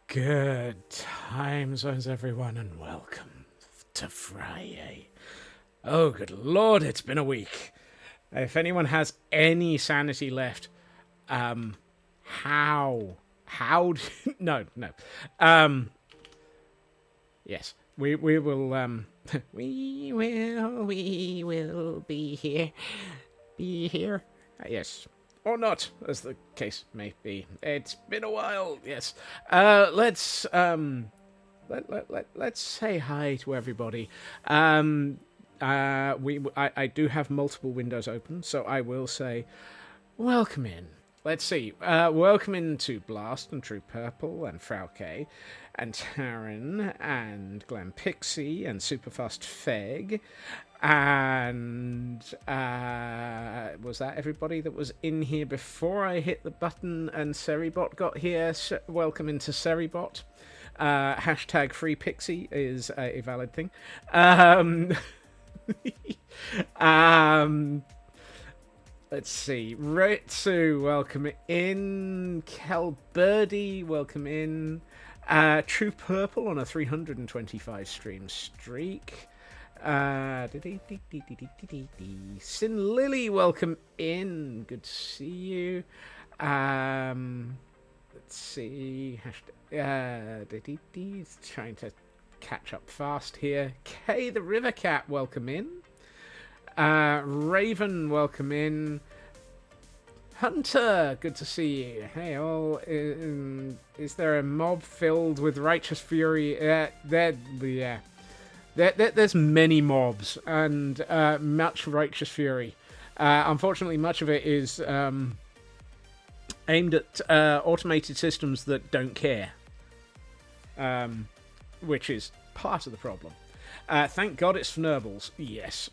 Good time zones, everyone, and welcome to Friday. Oh, good lord, it's been a week. If anyone has any sanity left, how? No. Yes, we will, we will be here. Yes. Or not, as the case may be. It's been a while, yes. Let's say hi to everybody. I do have multiple windows open, so I will say welcome in. Let's see. Welcome in to Blast and True Purple and Frau K and Taryn and Glen Pixie and Superfast Feg. And was that everybody that was in here before I hit the button and Seribot got here? Welcome into Seribot. Hashtag free pixie is a valid thing. Let's see. Ritsu, welcome in. Kelbirdie, welcome in. True Purple on a 325 stream streak. Sin Lily, welcome in. Good to see you. Let's see. He's trying to catch up fast here. Kay the River Cat, welcome in. Raven, welcome in. Hunter, good to see you. Hey all, is there a mob filled with righteous fury? There's many mobs and much righteous fury. Unfortunately, much of it is aimed at automated systems that don't care, which is part of the problem. Thank God it's Fnurbles. Yes.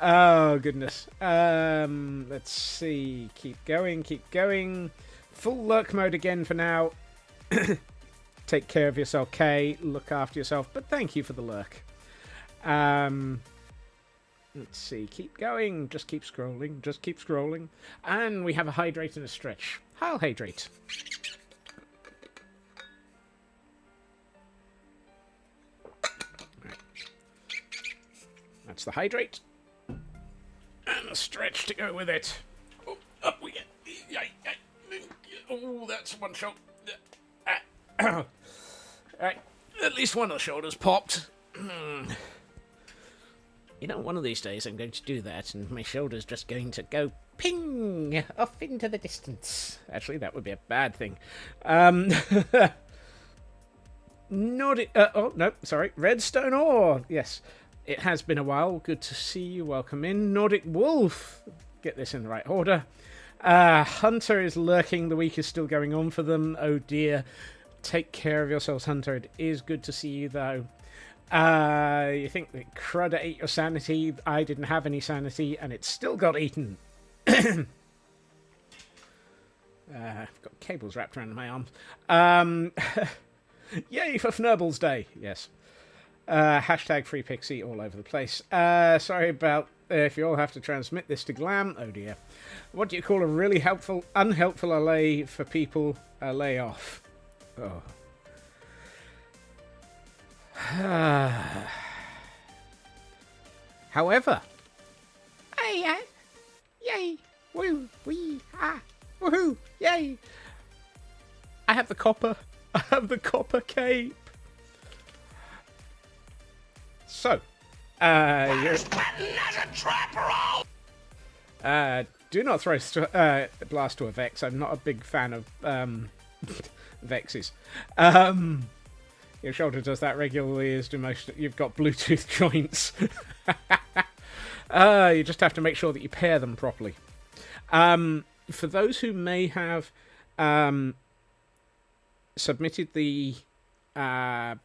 Oh, goodness. Let's see. Keep going. Full lurk mode again for now. Take care of yourself, Kay. Look after yourself. But thank you for the lurk. Let's see. Keep going. Just keep scrolling. And we have a hydrate and a stretch. I'll hydrate. Right. That's the hydrate. And a stretch to go with it. Oh, up we get. Oh, that's one shot. Right, at least one of the shoulders popped. One of these days I'm going to do that, and my shoulder's just going to go ping off into the distance. Actually, that would be a bad thing. Nordic. Redstone ore. Yes, it has been a while. Good to see you. Welcome in, Nordic Wolf. Get this in the right order. Hunter is lurking. The week is still going on for them. Oh dear. Take care of yourselves, Hunter. It is good to see you, though. You think that Crud ate your sanity? I didn't have any sanity, and it still got eaten. I've got cables wrapped around my arms. Yay for Fnurbles Day. Yes. Hashtag Free Pixie all over the place. Sorry about if you all have to transmit this to Glam. Oh dear. What do you call a really unhelpful allay for people lay off? Oh. However. Hey, yay, woo, wee, ah, woohoo, yay. I have the copper cape. So, you're... do not throw Blast to a Vex. I'm not a big fan of Vexes. Your shoulder does that regularly, as do most. You've got Bluetooth joints. You just have to make sure that you pair them properly. For those who may have submitted the I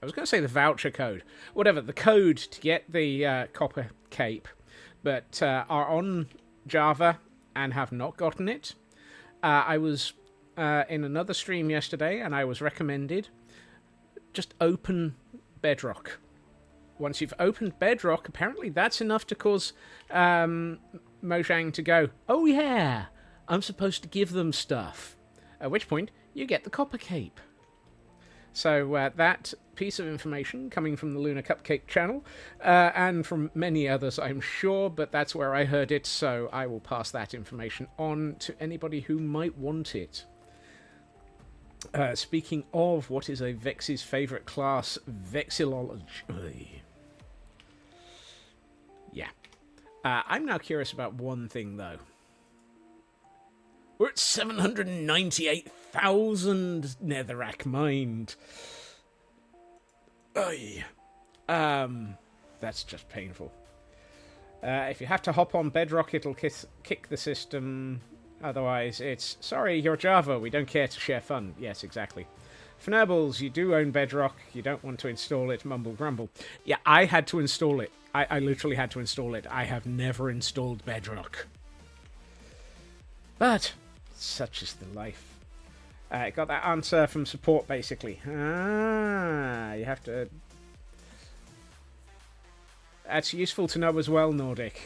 was going to say the voucher code. Whatever, the code to get the copper cape, but are on Java and have not gotten it. I was in another stream yesterday and I was recommended just open Bedrock. Once you've opened Bedrock, apparently that's enough to cause Mojang to go, oh yeah, I'm supposed to give them stuff. At which point, you get the copper cape. So that piece of information coming from the Lunar Cupcake channel, and from many others, I'm sure, but that's where I heard it, so I will pass that information on to anybody who might want it. Speaking of what is a Vex's favourite class, Vexillology. Yeah. I'm now curious about one thing, though. We're at 798,000 Netherrack mined. Oy. That's just painful. If you have to hop on Bedrock, it'll kick the system. Otherwise, it's, sorry, you're Java, we don't care to share fun. Yes, exactly. Fnurbles, you do own Bedrock, you don't want to install it, mumble grumble. Yeah, I had to install it. I literally had to install it. I have never installed Bedrock. But such is the life. I got that answer from support, basically. You have to... That's useful to know as well, Nordic.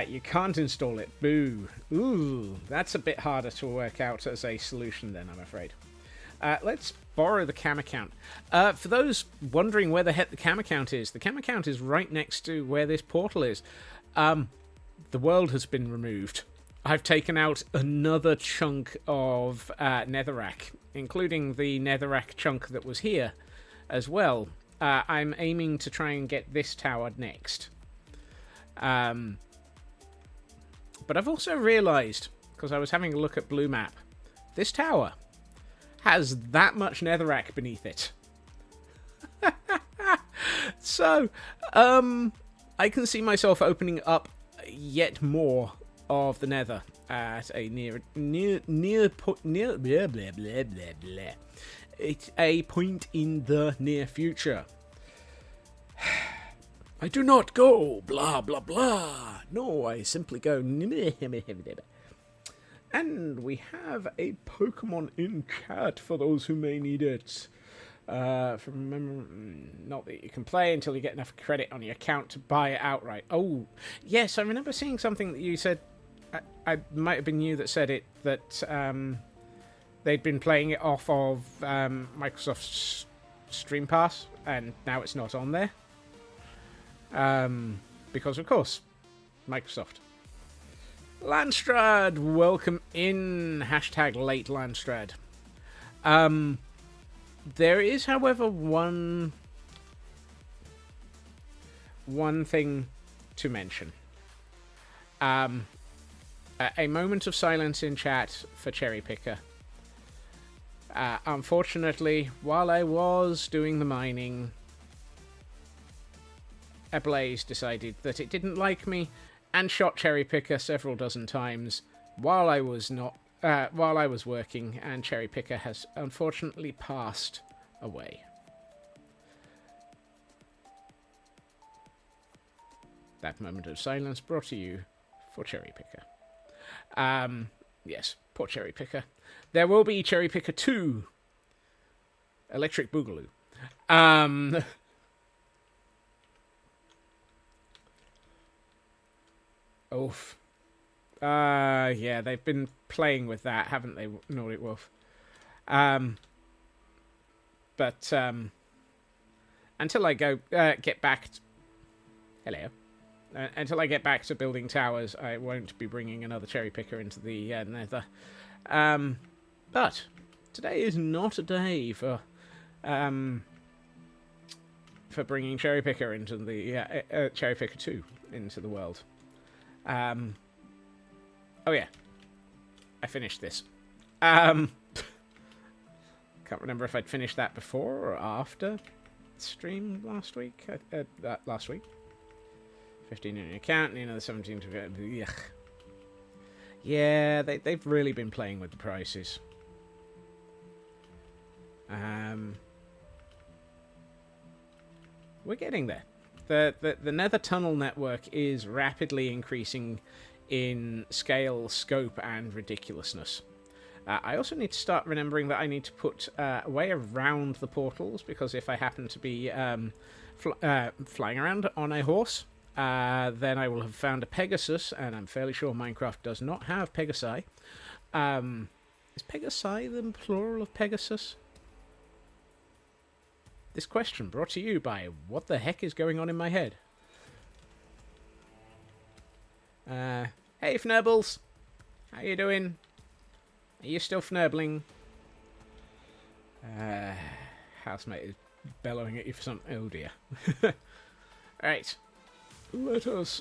You can't install it. Boo. Ooh, that's a bit harder to work out as a solution then, I'm afraid. Let's borrow the cam account. For those wondering where the heck the cam account is, the cam account is right next to where this portal is. The world has been removed. I've taken out another chunk of Netherrack, including the Netherrack chunk that was here as well. I'm aiming to try and get this tower next. But I've also realised, because I was having a look at Blue Map, this tower has that much Netherrack beneath it. So, I can see myself opening up yet more of the Nether at a it's a point in the near future. I do not go blah blah blah. No, I simply go. And we have a Pokemon in chat for those who may need it. Not that you can play until you get enough credit on your account to buy it outright. Oh, yes, I remember seeing something that you said. I might have been you that said it, that they'd been playing it off of Microsoft's Stream Pass, and now it's not on there. Because, of course, Microsoft. Landstrad, welcome in. Hashtag late Landstrad. There is, however, one thing to mention. A moment of silence in chat for Cherry Picker. Unfortunately, while I was doing the mining, Ablaze decided that it didn't like me and shot Cherry Picker several dozen times while I was working, and Cherry Picker has unfortunately passed away. That moment of silence brought to you for Cherry Picker. Yes, poor Cherry Picker. There will be Cherry Picker 2 Electric Boogaloo. Um, oof. Yeah, they've been playing with that, haven't they, Nordic Wolf? But until I get back... Hello. Until I get back to building towers, I won't be bringing another cherry picker into the nether. But today is not a day for bringing cherry picker into the cherry picker 2 into the world. Oh yeah, I finished this. Can't remember if I'd finished that before or after stream last week. Last week. 15 in your account, and the 17 to... Yeah, they've really been playing with the prices. We're getting there. The Nether Tunnel network is rapidly increasing in scale, scope, and ridiculousness. I also need to start remembering that I need to put a way around the portals, because if I happen to be flying around on a horse... then I will have found a Pegasus, and I'm fairly sure Minecraft does not have Pegasi. Is Pegasi the plural of Pegasus? This question brought to you by What the Heck is Going On in My Head? Hey, Fnurbles! How you doing? Are you still fnurbling? Housemate is bellowing at you for something. Oh, dear. Alright. Let us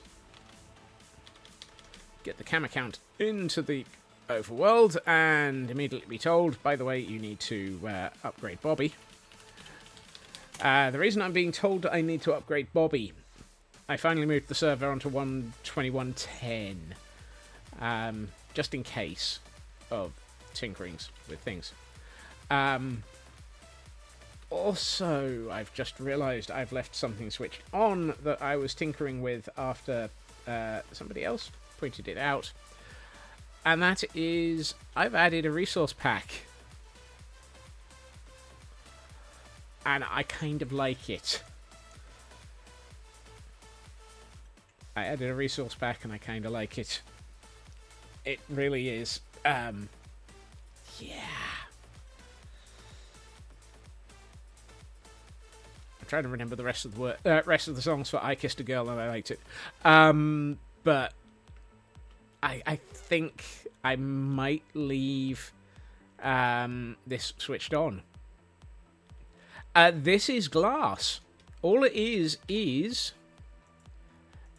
get the cam account into the overworld and immediately be told, by the way, you need to upgrade Bobby. The reason I'm being told I need to upgrade Bobby, I finally moved the server onto 121.10, just in case of tinkerings with things. Also, I've just realised I've left something switched on that I was tinkering with after somebody else pointed it out. And that is, I've added a resource pack. And I kind of like it. I added a resource pack and I kind of like it. It really is. Yeah. Trying to remember the rest of the rest of the songs for I Kissed a Girl and I Liked It. But I think I might leave this switched on. This is glass. All it is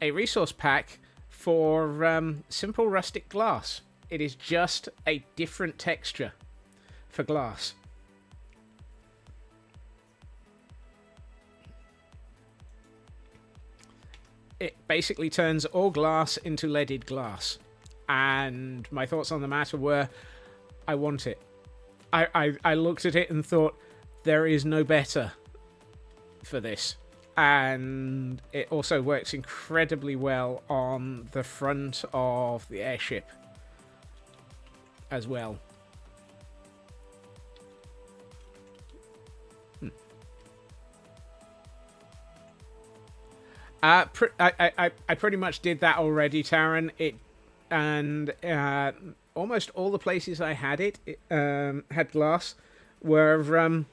a resource pack for simple rustic glass. It is just a different texture for glass. It basically turns all glass into leaded glass. And my thoughts on the matter were, I want it. I looked at it and thought, there is no better for this. And it also works incredibly well on the front of the airship as well. I pretty much did that already, Taran. Almost all the places I had it had glass were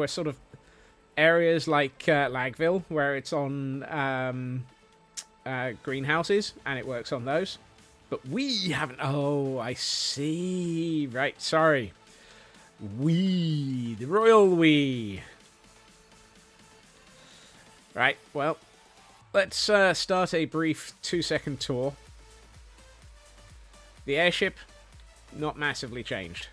sort of areas like Lagville, where it's on greenhouses, and it works on those. But we haven't. Oh, I see. Right, sorry. The royal we. Right, well, let's start a brief 2-second tour. The airship, not massively changed.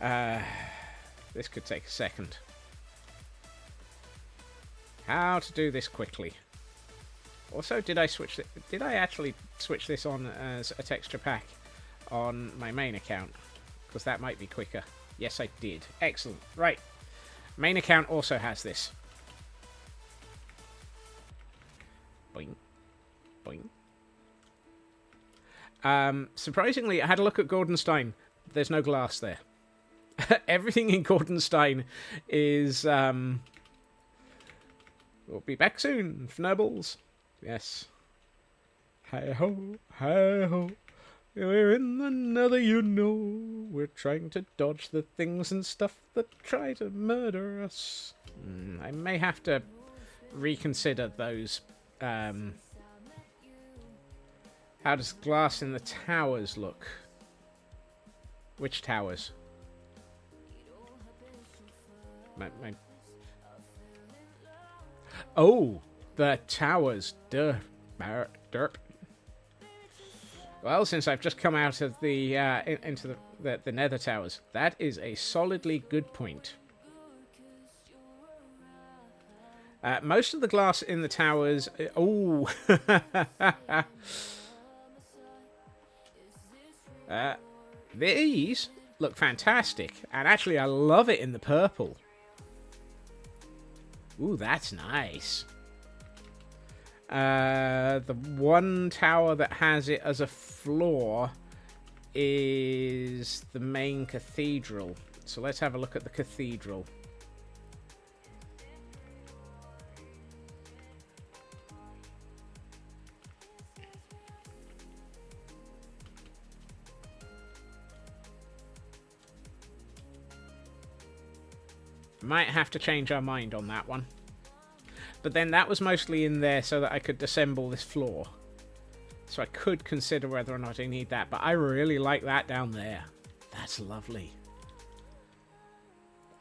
This could take a second. How to do this quickly. Also, did I actually switch this on as a texture pack on my main account? Because that might be quicker. Yes, I did. Excellent. Right. Main account also has this. Boing. Boing. Surprisingly, I had a look at Gordonstein. There's no glass there. Everything in Gordonstein is... We'll be back soon, Fnubbles. Yes. Hi-ho, hi-ho. We're in another, you know. We're trying to dodge the things and stuff that try to murder us. I may have to reconsider those. How does glass in the towers look? Which towers? Oh, the towers. Derp. Well, since I've just come out of the into the nether towers, that is a solidly good point. Most of the glass in the towers... Oh! These look fantastic. And actually, I love it in the purple. Ooh, that's nice. The one tower that has it as a floor is the main cathedral. So let's have a look at the cathedral. Might have to change our mind on that one. But then that was mostly in there so that I could assemble this floor. So I could consider whether or not I need that. But I really like that down there. That's lovely.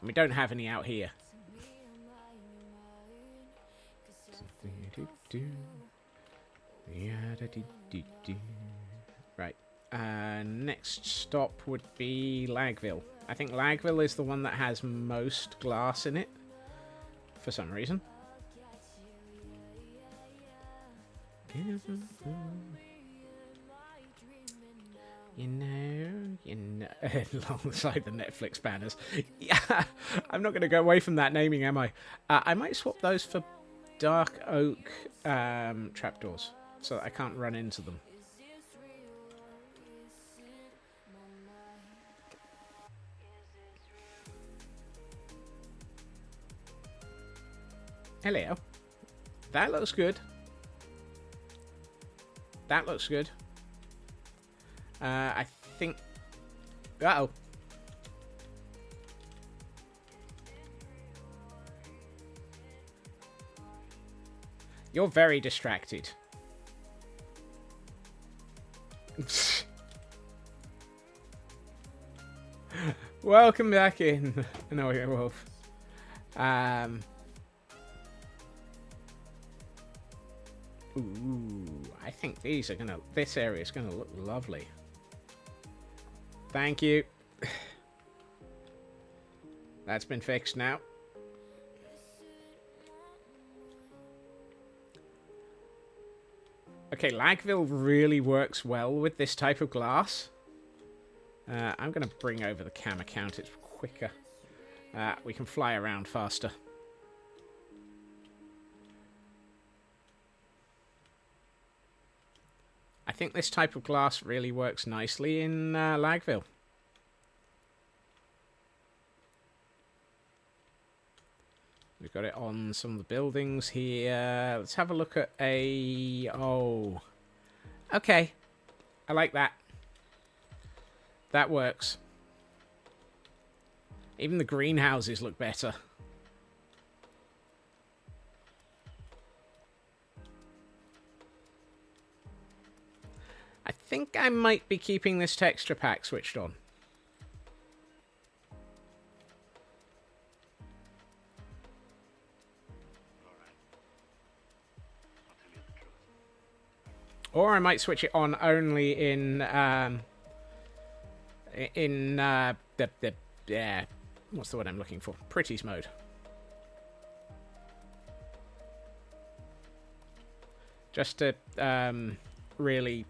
We don't have any out here. Right. Next stop would be Lagville. I think Lagville is the one that has most glass in it. For some reason. You know, alongside the Netflix banners. Yeah, I'm not going to go away from that naming, am I? I might swap those for dark oak trapdoors, so that I can't run into them. Hello. That looks good. That looks good. I think... Uh-oh. You're very distracted. Welcome back in. No, Wolf. Ooh, I think these are gonna... This area is gonna look lovely. Thank you. That's been fixed now. Okay, Lagville really works well with this type of glass. I'm gonna bring over the camera count. It's quicker. We can fly around faster. I think this type of glass really works nicely in Lagville. We've got it on some of the buildings here. Let's have a look at a... Oh. Okay. I like that. That works. Even the greenhouses look better. I think I might be keeping this texture pack switched on. Or I might switch it on only in what's the word I'm looking for? Pretties mode. Just to really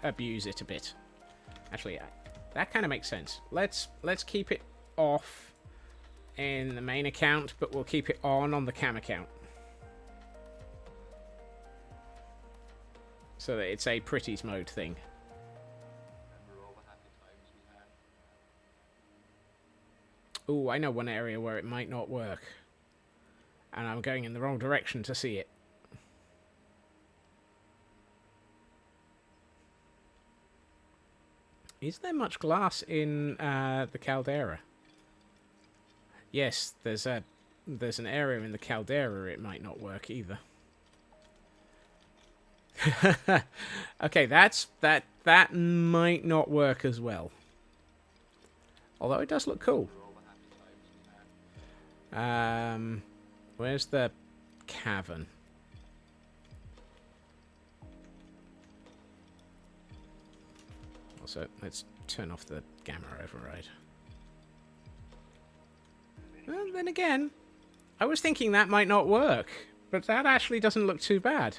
abuse it a bit. Actually, that kind of makes sense. Let's keep it off in the main account, but we'll keep it on the cam account. So that it's a pretties mode thing. Ooh, I know one area where it might not work. And I'm going in the wrong direction to see it. Is there much glass in the caldera? Yes, there's an area in the caldera it might not work either. Okay, that might not work as well. Although it does look cool. Where's the cavern? Also, let's turn off the gamma override. Well, then again, I was thinking that might not work, but that actually doesn't look too bad.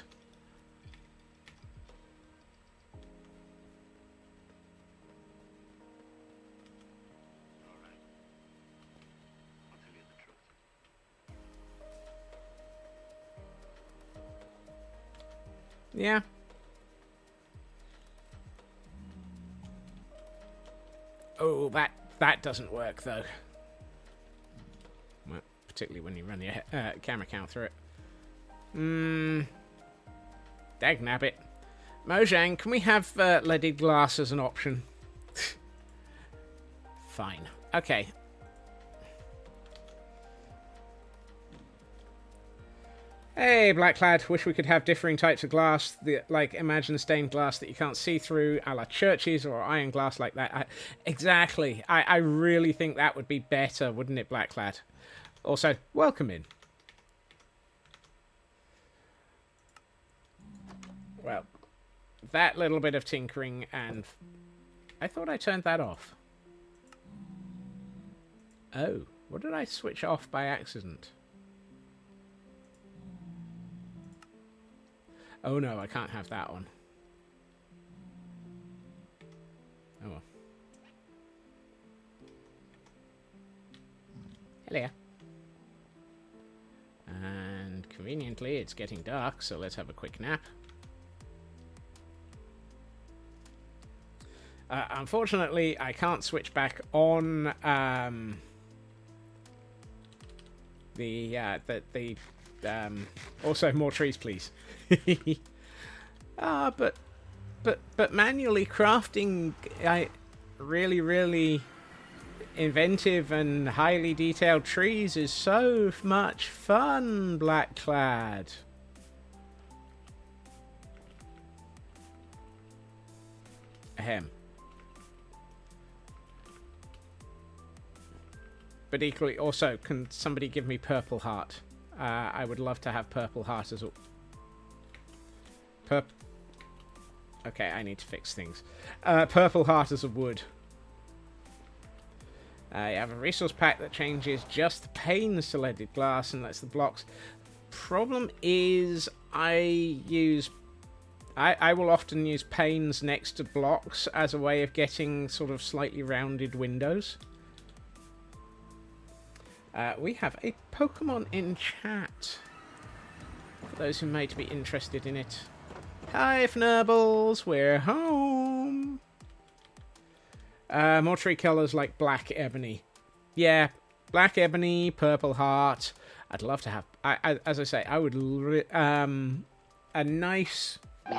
Yeah. Oh, that doesn't work, though. Well, particularly when you run your camera count through it. Dagnabbit. Mojang, can we have leaded glass as an option? Fine. Okay. Hey, Blacklad, wish we could have differing types of glass, like imagine stained glass that you can't see through, a la churches, or iron glass like that. Exactly. I really think that would be better, wouldn't it, Blacklad? Also, welcome in. Well, that little bit of tinkering, and I thought I turned that off. Oh, what did I switch off by accident? Oh no, I can't have that on. Oh well. Hello. And conveniently, it's getting dark, so let's have a quick nap. Unfortunately, I can't switch back on also more trees, please. But manually crafting, really inventive and highly detailed trees is so much fun, Blackclad. Ahem. But equally, also, can somebody give me purple heart? I would love to have purple heart as a... Okay, I need to fix things. Purple heart as a wood. You have a resource pack that changes just the panes to leaded glass and lets the blocks. Problem is, I will often use panes next to blocks as a way of getting sort of slightly rounded windows. We have a Pokemon in chat, for those who may be interested in it. Hi, Fnurbles, we're home. More tree colours like black ebony. Yeah, black ebony, purple heart. I'd love to have... as I say, I would... a nice... A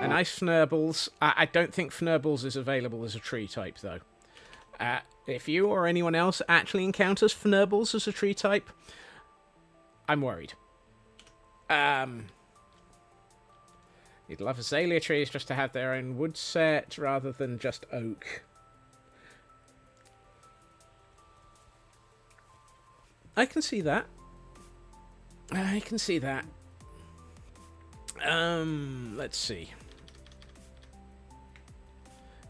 nice Fnurbles. I don't think Fnurbles is available as a tree type, though. If you or anyone else actually encounters Fnurbles as a tree type, I'm worried. You'd love azalea trees just to have their own wood set rather than just oak. I can see that. I can see that. Let's see.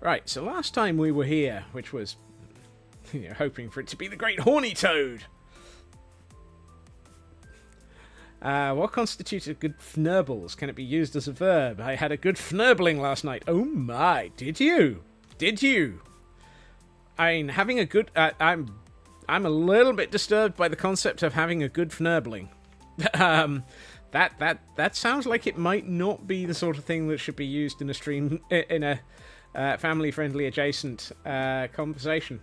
Right, so last time we were here, which was hoping for it to be the Great Horny Toad. What constitutes a good fnurbles? Can it be used as a verb? I had a good fnurbling last night. Oh my, did you? Did you? I mean, having a good... I'm a little bit disturbed by the concept of having a good fnurbling. That sounds like it might not be the sort of thing that should be used in a stream... in a family-friendly adjacent conversation.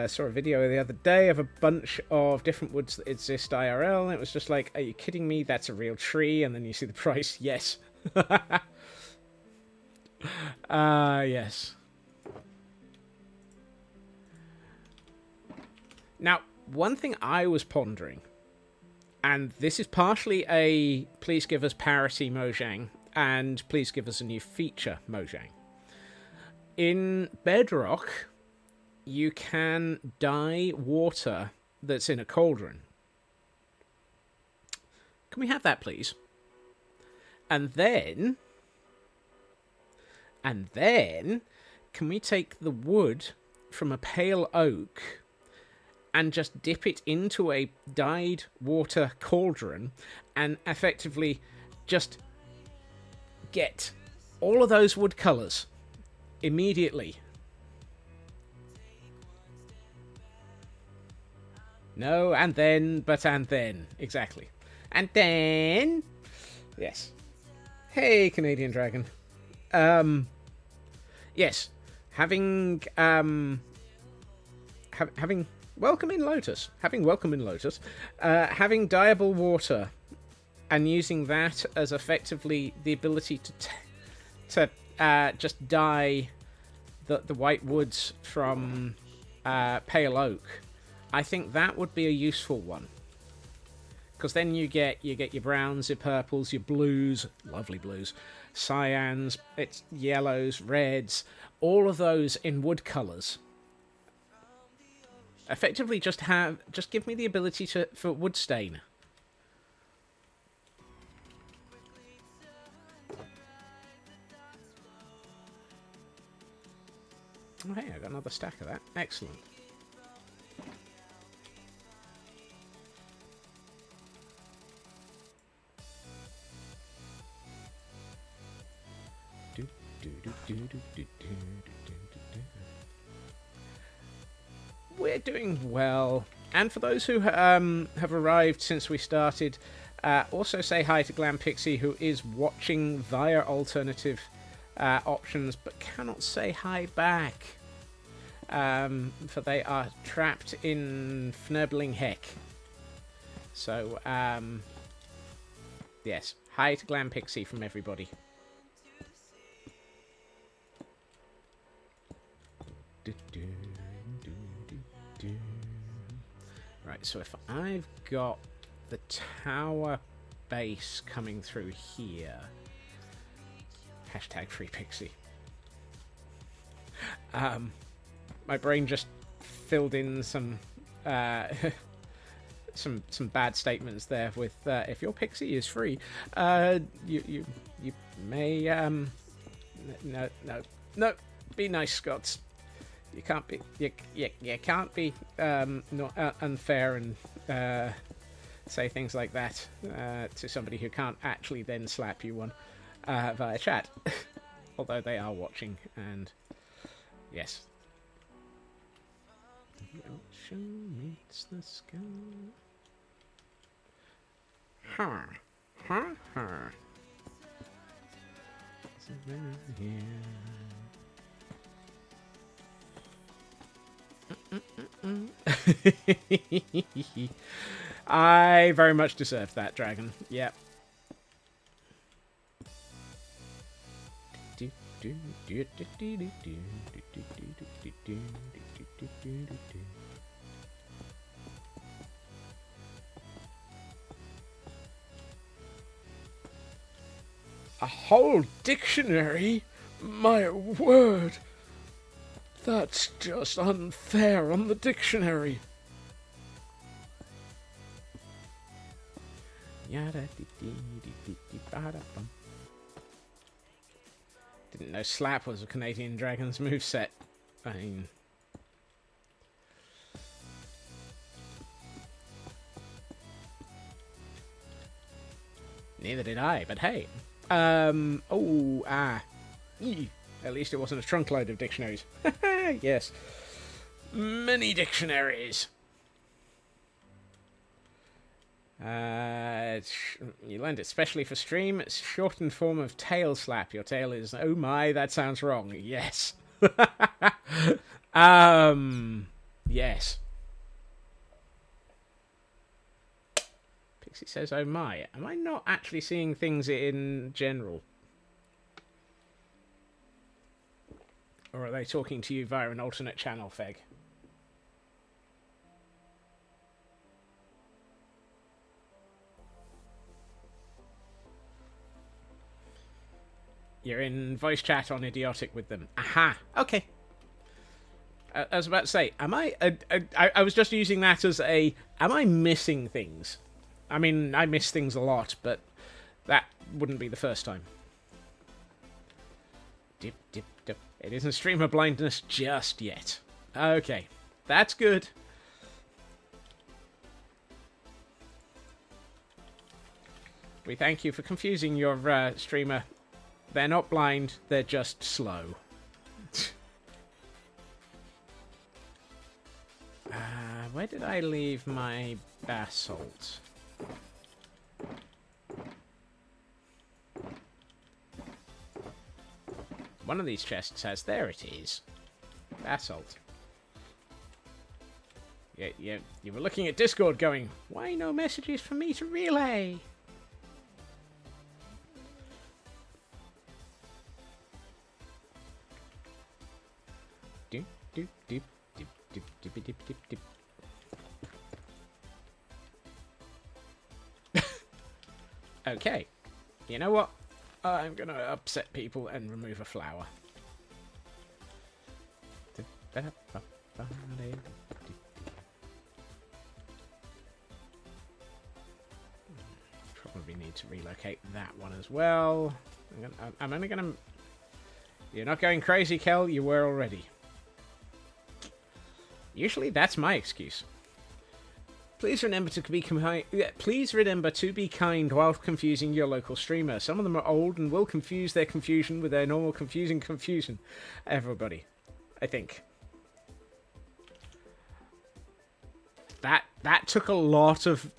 Saw a video the other day of a bunch of different woods that exist IRL, and it was just like, are you kidding me? That's a real tree, and then you see the price. Yes. Yes. Now, one thing I was pondering, and this is partially a please give us parity Mojang, and please give us a new feature Mojang. In Bedrock, you can dye water that's in a cauldron. Can we have that, please? And then, can we take the wood from a pale oak and just dip it into a dyed water cauldron and effectively just get all of those wood colours immediately? No, and then, but and then. Exactly. And then... Yes. Hey, Canadian Dragon. Yes. Having welcome in Lotus. Having dyeable water and using that as effectively the ability to just dye the white woods from pale oak. I think that would be a useful one, because then you get your browns, your purples, your blues, lovely blues, cyans, it's yellows, reds, all of those in wood colours. Effectively, just give me the ability for wood stain. Oh hey, I got another stack of that. Excellent. We're doing well, and for those who have arrived since we started, also say hi to Glam Pixie, who is watching via alternative options but cannot say hi back, for they are trapped in Fnerbling Heck. So yes, hi to Glam Pixie from everybody. Right, so if I've got the tower base coming through here, hashtag free pixie. My brain just filled in some some bad statements there with if your pixie is free, you may no, be nice, Scots. You can't be you can't be not unfair and say things like that to somebody who can't actually then slap you one via chat. Although they are watching, and yes. The ocean meets the sky. I very much deserve that, dragon. Yep. A whole dictionary? My word! That's just unfair on the dictionary. Didn't know slap was a Canadian Dragon's moveset. I mean... Neither did I, but hey. At least it wasn't a trunk load of dictionaries. Yes. Many dictionaries. You learned it specially for stream. It's shortened form of tail slap. Your tail is, oh my, that sounds wrong. Yes. Yes. Pixie says, oh my. Am I not actually seeing things in general? Or are they talking to you via an alternate channel, Feg? You're in voice chat on Idiotic with them. Aha. Okay. I was about to say, am I... I was just using that as a... Am I missing things? I mean, I miss things a lot, but that wouldn't be the first time. Dip, dip, dip. It isn't streamer blindness just yet. Okay. That's good. We thank you for confusing your streamer. They're not blind, they're just slow. Where did I leave my basalt? One of these chests has... There it is. Basalt. Yeah, you were looking at Discord going, why no messages for me to relay? Doop, doop, doop, doop, doop, doop, doop, doop, doop. Okay. You know what? I'm going to upset people and remove a flower. Probably need to relocate that one as well. I'm only going to... You're not going crazy, Kel. You were already. Usually that's my excuse. Please remember to be kind while confusing your local streamer. Some of them are old and will confuse their confusion with their normal confusing confusion. Everybody, I think. That took a lot of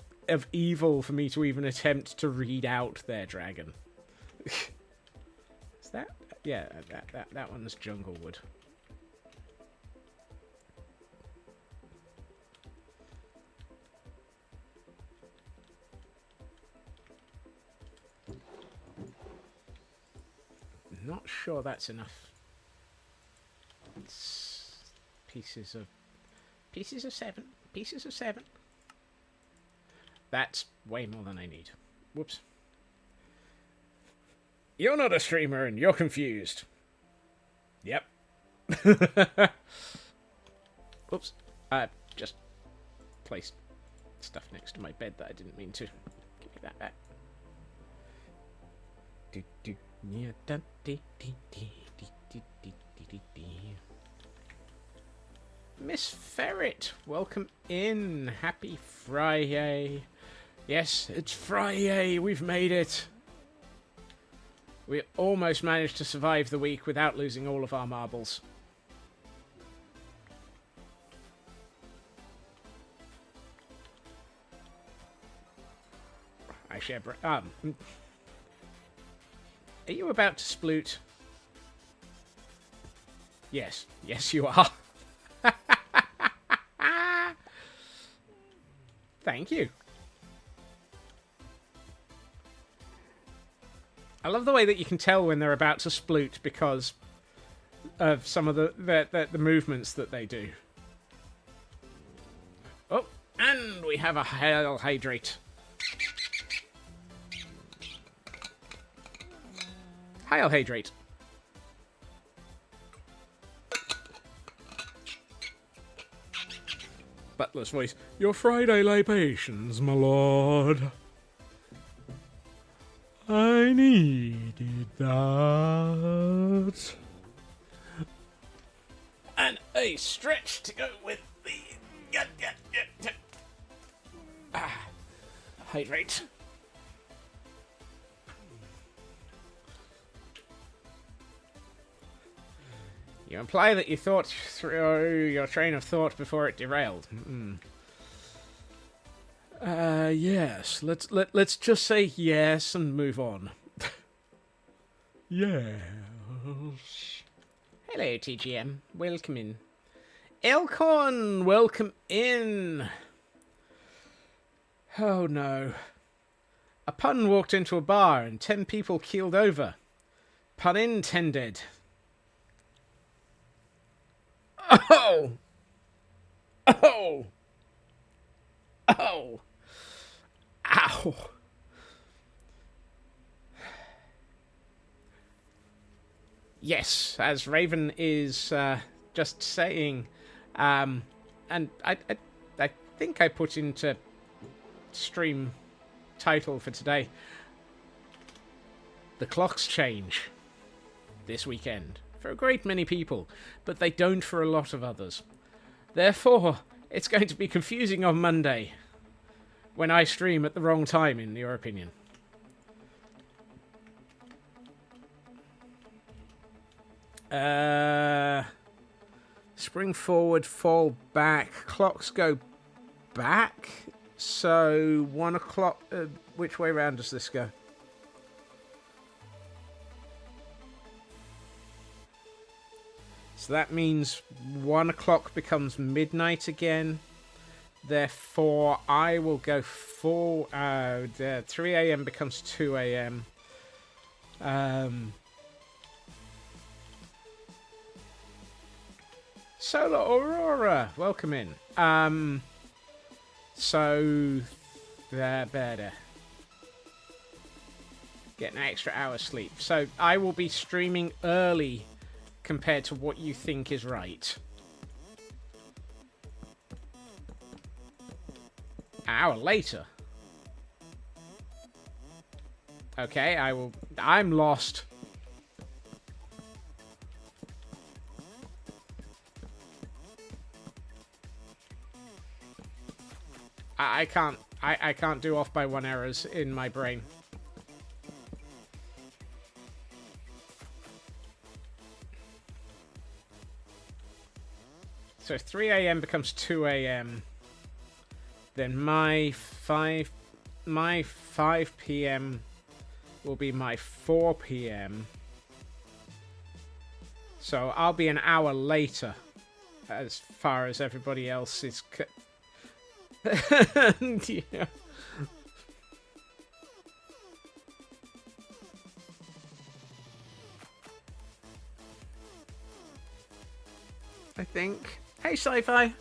evil for me to even attempt to read out their dragon. Is that? Yeah, that one's Junglewood. Not sure that's enough. It's pieces of 7. Pieces of 7. That's way more than I need. Whoops. You're not a streamer and you're confused. Yep. Oops. I just placed stuff next to my bed that I didn't mean to. Give me that back. Miss Ferret, welcome in. Happy Friday. Yes, it's Friday. We've made it. We almost managed to survive the week without losing all of our marbles. Actually, are you about to sploot? Yes. Yes, you are. Thank you. I love the way that you can tell when they're about to sploot because of some of the movements that they do. Oh, and we have a Hail Hydrate. Hail Hydrate. Butler's voice. Your Friday libations, my lord. I needed that. And a stretch to go with the... Hydrate. You imply that you thought through your train of thought before it derailed. Yes. Let's just say yes and move on. Yes. Hello, TGM. Welcome in. Elkhorn, welcome in. Oh no. A pun walked into a bar and 10 people keeled over. Pun intended. Oh! Oh! Oh! Ow! Yes, as Raven is just saying, and I think I put into stream title for today. The clocks change this weekend for a great many people, but they don't for a lot of others. Therefore, it's going to be confusing on Monday when I stream at the wrong time, in your opinion. Spring forward, fall back. Clocks go back. So 1 o'clock. Which way round does this go? So that means 1 o'clock becomes midnight again. Therefore, I will go full. 3 a.m. becomes 2 a.m. Solar Aurora, welcome in. So better get an extra hour's sleep. So I will be streaming early compared to what you think is right. An hour later. Okay, I'm lost. I can't do off by 1 errors in my brain. So 3 a.m. becomes 2 a.m. Then my 5 p.m. will be my 4 p.m. So I'll be an hour later as far as everybody else is... yeah. I think. Hey, Sci-Fi.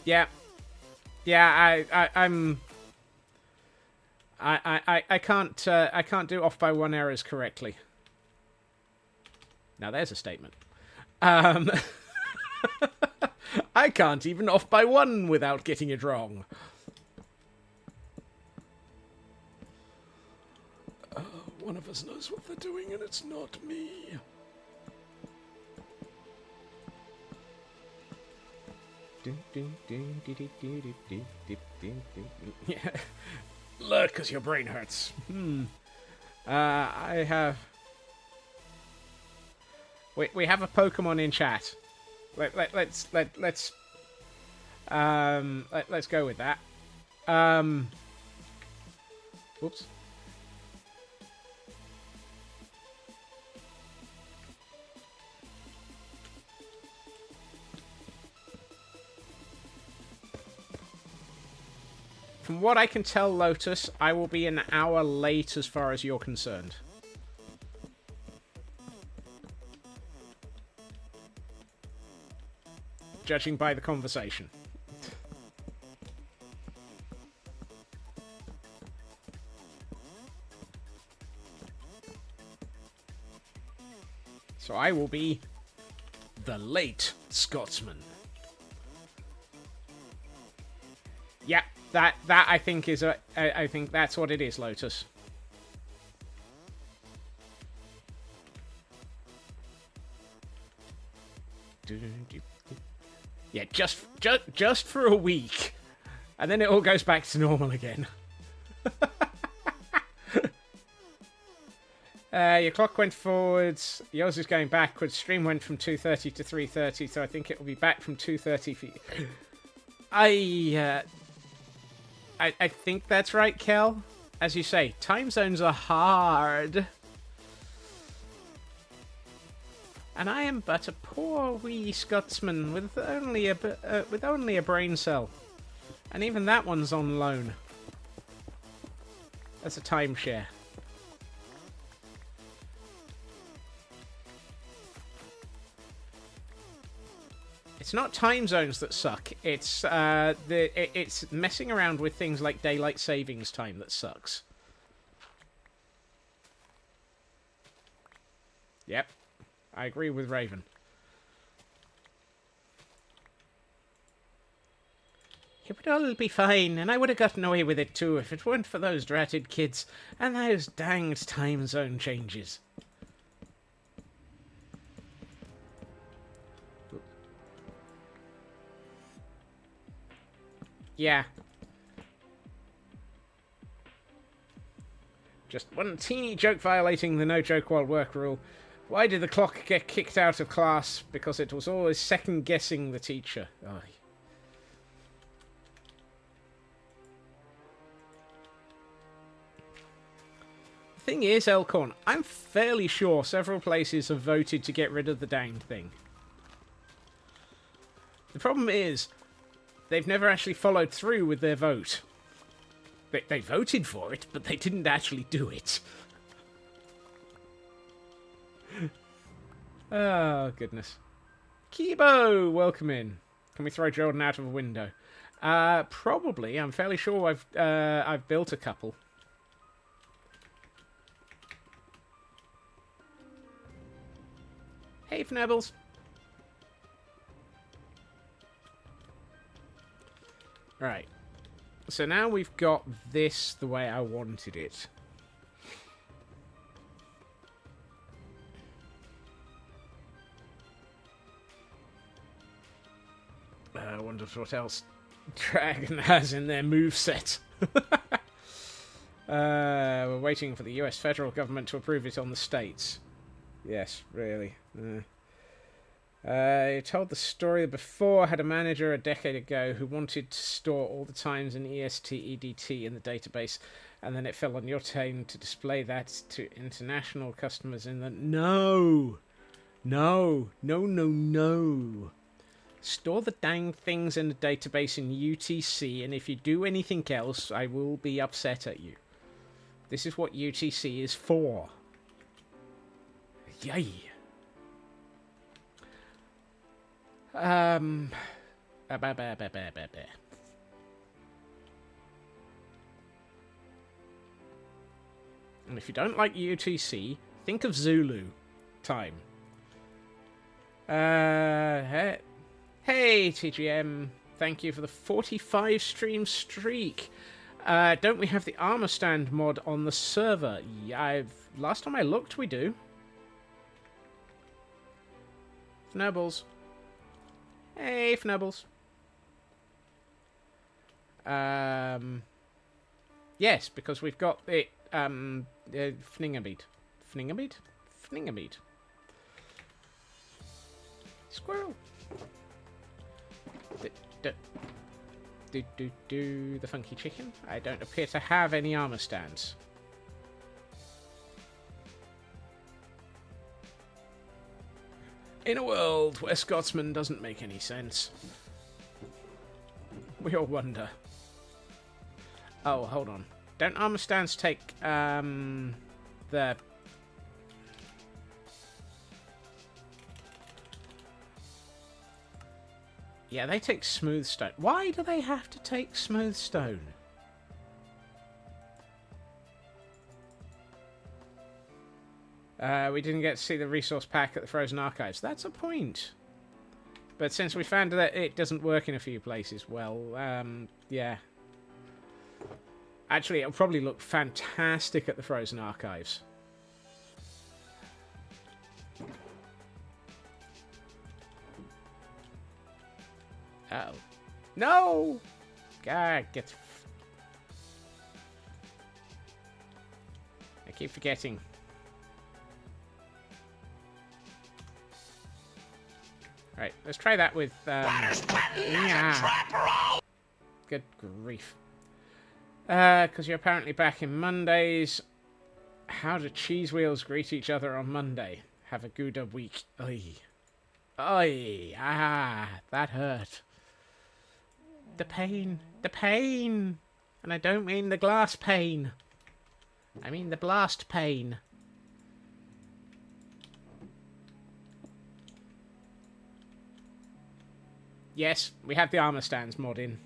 Yeah. Yeah, I can't do off by 1 errors correctly. Now there's a statement. I can't even off by 1 without getting it wrong. One of us knows what they're doing, and it's not me. Yeah. Look, because your brain hurts. I have... We have a Pokemon in chat. Let's go with that. Whoops. From what I can tell, Lotus, I will be an hour late as far as you're concerned. Judging by the conversation. So I will be the late Scotsman. Yeah, that I think is I think that's what it is, Lotus. Yeah, just for a week, and then it all goes back to normal again. Your clock went forwards. Yours is going backwards. Stream went from 2:30 to 3:30, so I think it will be back from 2:30 for you. I think that's right, Kel. As you say, time zones are hard. And I am but a poor wee Scotsman with only a brain cell. And even that one's on loan. That's a timeshare. It's not time zones that suck. It's it's messing around with things like daylight savings time that sucks. Yep, I agree with Raven. It would all be fine, and I would have gotten away with it too if it weren't for those dratted kids and those danged time zone changes. Yeah. Just one teeny joke violating the no joke while work rule. Why did the clock get kicked out of class? Because it was always second guessing the teacher. Oh. The thing is, Elcorn, I'm fairly sure several places have voted to get rid of the danged thing. The problem is, they've never actually followed through with their vote. They voted for it, but they didn't actually do it. Oh, goodness. Kibo, welcome in. Can we throw Jordan out of a window? Probably. I'm fairly sure I've built a couple. Hey, Fnebbles. Right. So now we've got this the way I wanted it. I wonder what else Dragon has in their moveset. We're waiting for the US federal government to approve it on the states. Yes, really. You told the story before. Had a manager a decade ago who wanted to store all the times in EST/EDT in the database, and then it fell on your turn to display that to international customers in the... No! Store the dang things in the database in UTC, and if you do anything else, I will be upset at you. This is what UTC is for. Yay! And if you don't like UTC, think of Zulu time. Hey, TGM, thank you for the 45 stream streak. Don't we have the armor stand mod on the server? Yeah, last time I looked, we do. Fnubbles. Hey, Fnubbles. Yes, because we've got it, Fningabeat. Fningabeat? Squirrel. Do the funky chicken. I don't appear to have any armor stands. In a world where Scotsman doesn't make any sense, we all wonder. Oh, hold on. Don't armor stands take, the... Yeah, they take smooth stone. Why do they have to take smooth stone? We didn't get to see the resource pack at the Frozen Archives. That's a point. But since we found that it doesn't work in a few places, well, yeah. Actually, it'll probably look fantastic at the Frozen Archives. Uh-oh. No! God, get... I keep forgetting. Right, let's try that with, yeah. Good grief. Because you're apparently back in Mondays. How do cheese wheels greet each other on Monday? Have a good week. Oy. Oy. Ah, that hurt. The pain. The pain. And I don't mean the glass pain. I mean the blast pain. Yes, we have the armor stands mod in.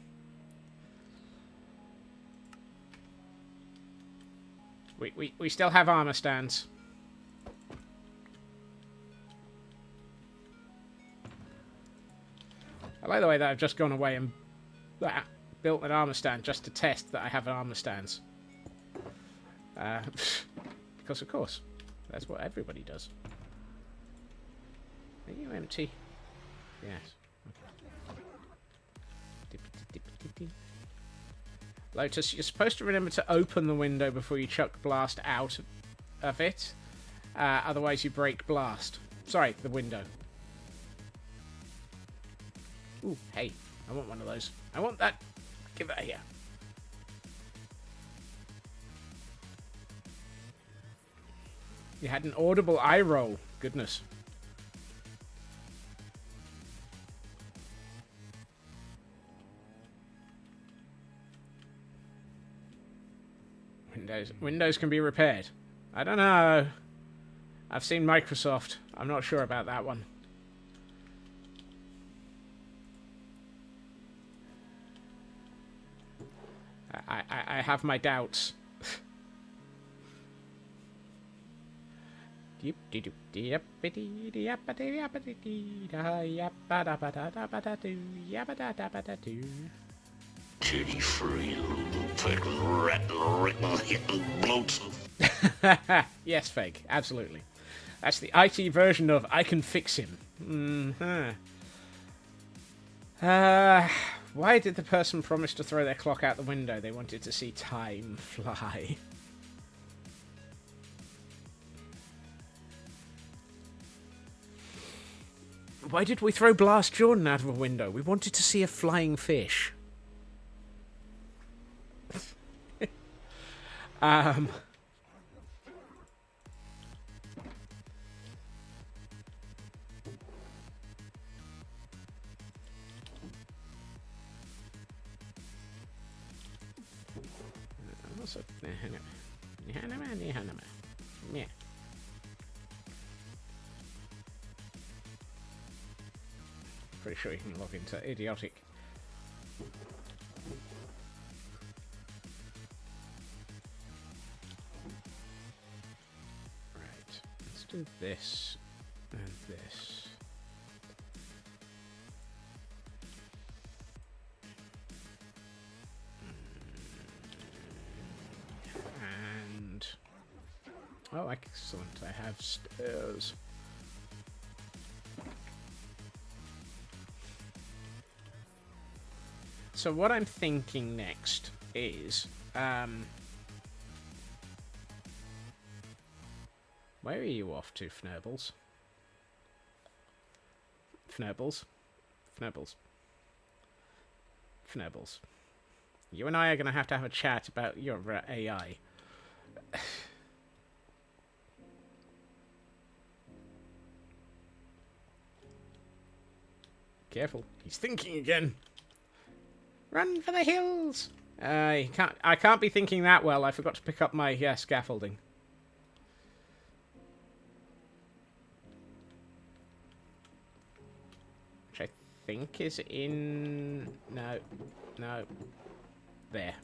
We still have armor stands. I like the way that I've just gone away and built an armor stand just to test that I have armor stands. Because of course, that's what everybody does. Are you empty? Yes. Okay. Lotus, you're supposed to remember to open the window before you chuck Blast out of it. Otherwise you break Blast. Sorry, the window. Ooh, hey. I want one of those. I want that. Give that here. You had an audible eye roll. Goodness. Windows can be repaired. I don't know. I've seen Microsoft. I'm not sure about that one. I have my doubts. Titty free, fucking rattle, hitting bloats. Yes, Fake, absolutely. That's the IT version of I can fix him. Why did the person promise to throw their clock out the window? They wanted to see time fly. Why did we throw Blast Jordan out of a window? We wanted to see a flying fish. Also, yeah. Pretty sure you can log into idiotic. Right, let's do this and this. And oh, excellent! I have stairs. So what I'm thinking next is, where are you off to, Fnurbles? Fnurbles? Fnurbles. Fnurbles. You and I are going to have a chat about your AI. Careful, he's thinking again. Run for the hills! I can't be thinking that well. I forgot to pick up my scaffolding. Which I think is in... No. There.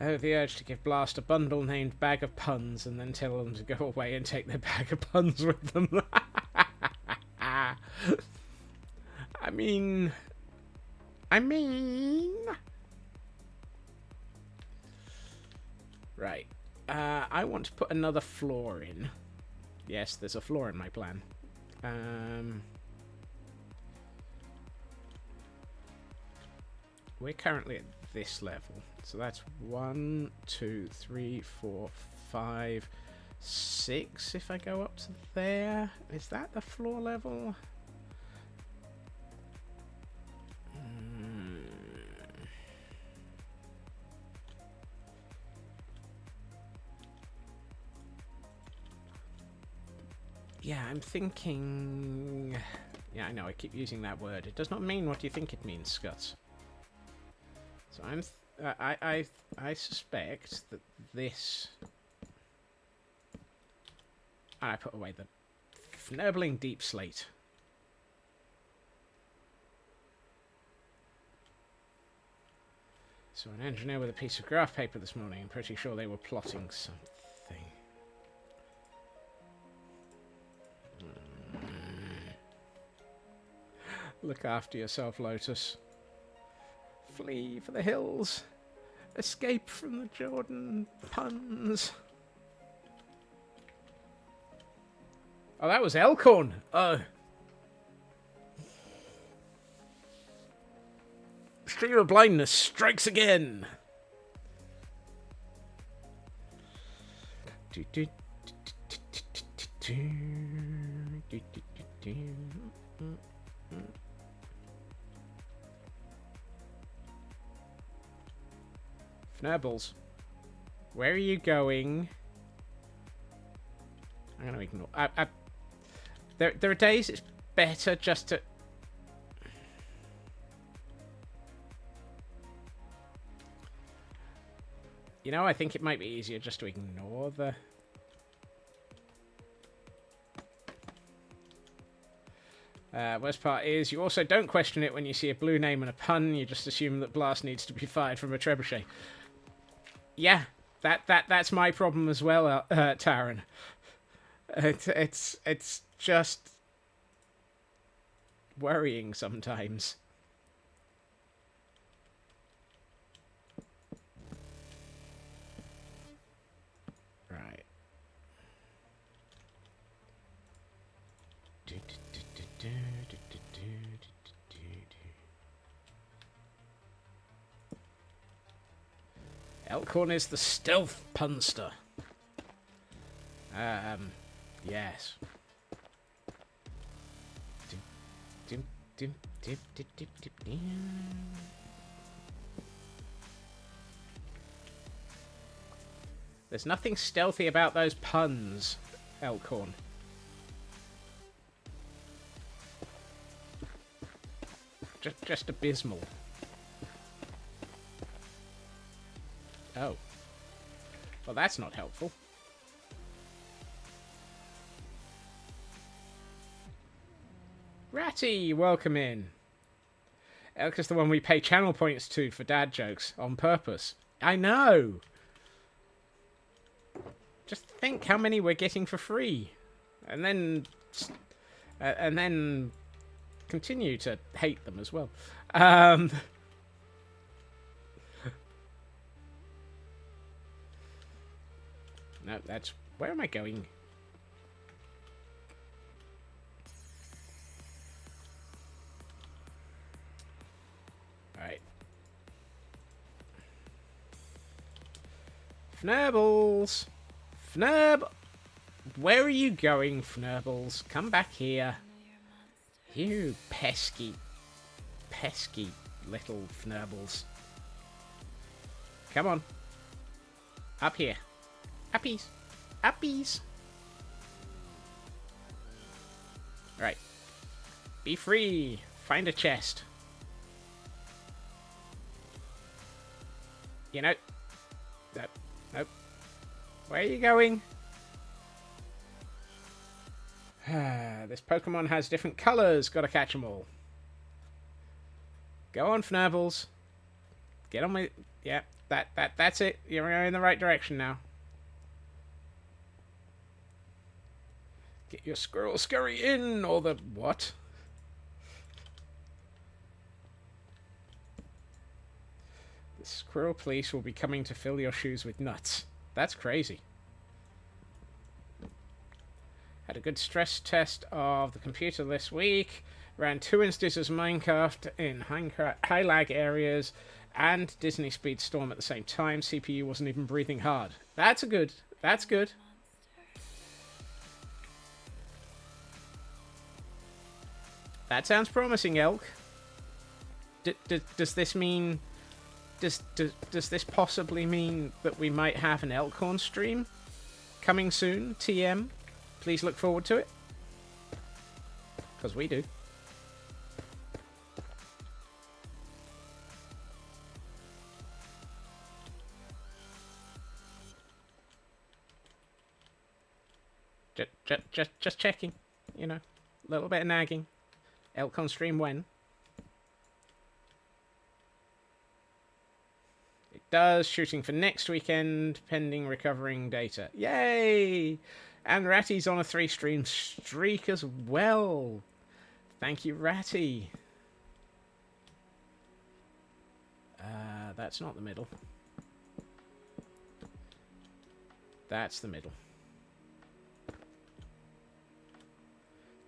Oh, the urge to give Blast a bundle named Bag of Puns and then tell them to go away and take their bag of puns with them. I mean... Right. I want to put another floor in. Yes, there's a floor in my plan. We're currently at this level. So that's 1, 2, 3, 4, 5, 6 if I go up to there. Is that the floor level? Yeah, I'm thinking... Yeah, I know, I keep using that word. It does not mean what you think it means, Scots. So I suspect that this... And I put away the fnurbling deep slate. So an engineer with a piece of graph paper this morning. I'm pretty sure they were plotting something. Look after yourself, Lotus. Flee for the hills. Escape from the Jordan puns. Oh, that was Elkhorn. Oh. Stream of blindness strikes again. Fnurbles, where are you going? I'm going to ignore... There are days it's better just to... You know, I think it might be easier just to ignore the... Worst part is, you also don't question it when you see a blue name and a pun. You just assume that Blast needs to be fired from a trebuchet. Yeah, that's my problem as well, Taran. It's just worrying sometimes. Right. Elkhorn is the stealth punster. Yes. There's nothing stealthy about those puns, Elkhorn. Just abysmal. Oh. Well, that's not helpful. Ratty, welcome in. Elk is the one we pay channel points to for dad jokes on purpose. I know. Just think how many we're getting for free, and then continue to hate them as well. No, that's... Where am I going? Alright. Fnurbles! Fnurb! Where are you going, Fnurbles? Come back here. You pesky, pesky little Fnurbles. Come on. Up here. Uppies. Uppies. Right. Be free. Find a chest. You know. Nope. Nope. Where are you going? This Pokemon has different colors. Gotta catch them all. Go on, Fnurbles. Get on with... Yeah, that's it. You're going in the right direction now. Get your Squirrel Scurry in, or the... What? The Squirrel Police will be coming to fill your shoes with nuts. That's crazy. Had a good stress test of the computer this week. Ran 2 instances of Minecraft in high lag areas and Disney Speed Storm at the same time. CPU wasn't even breathing hard. That's good. That's good. That sounds promising, Elk. Does this mean... Does this possibly mean that we might have an Elkhorn stream coming soon, TM? Please look forward to it. Because we do. Just checking, you know, a little bit of nagging. Elkhorn stream when? It does. Shooting for next weekend, pending recovering data. Yay! And Ratty's on a 3-stream streak as well. Thank you, Ratty. That's not the middle. That's the middle.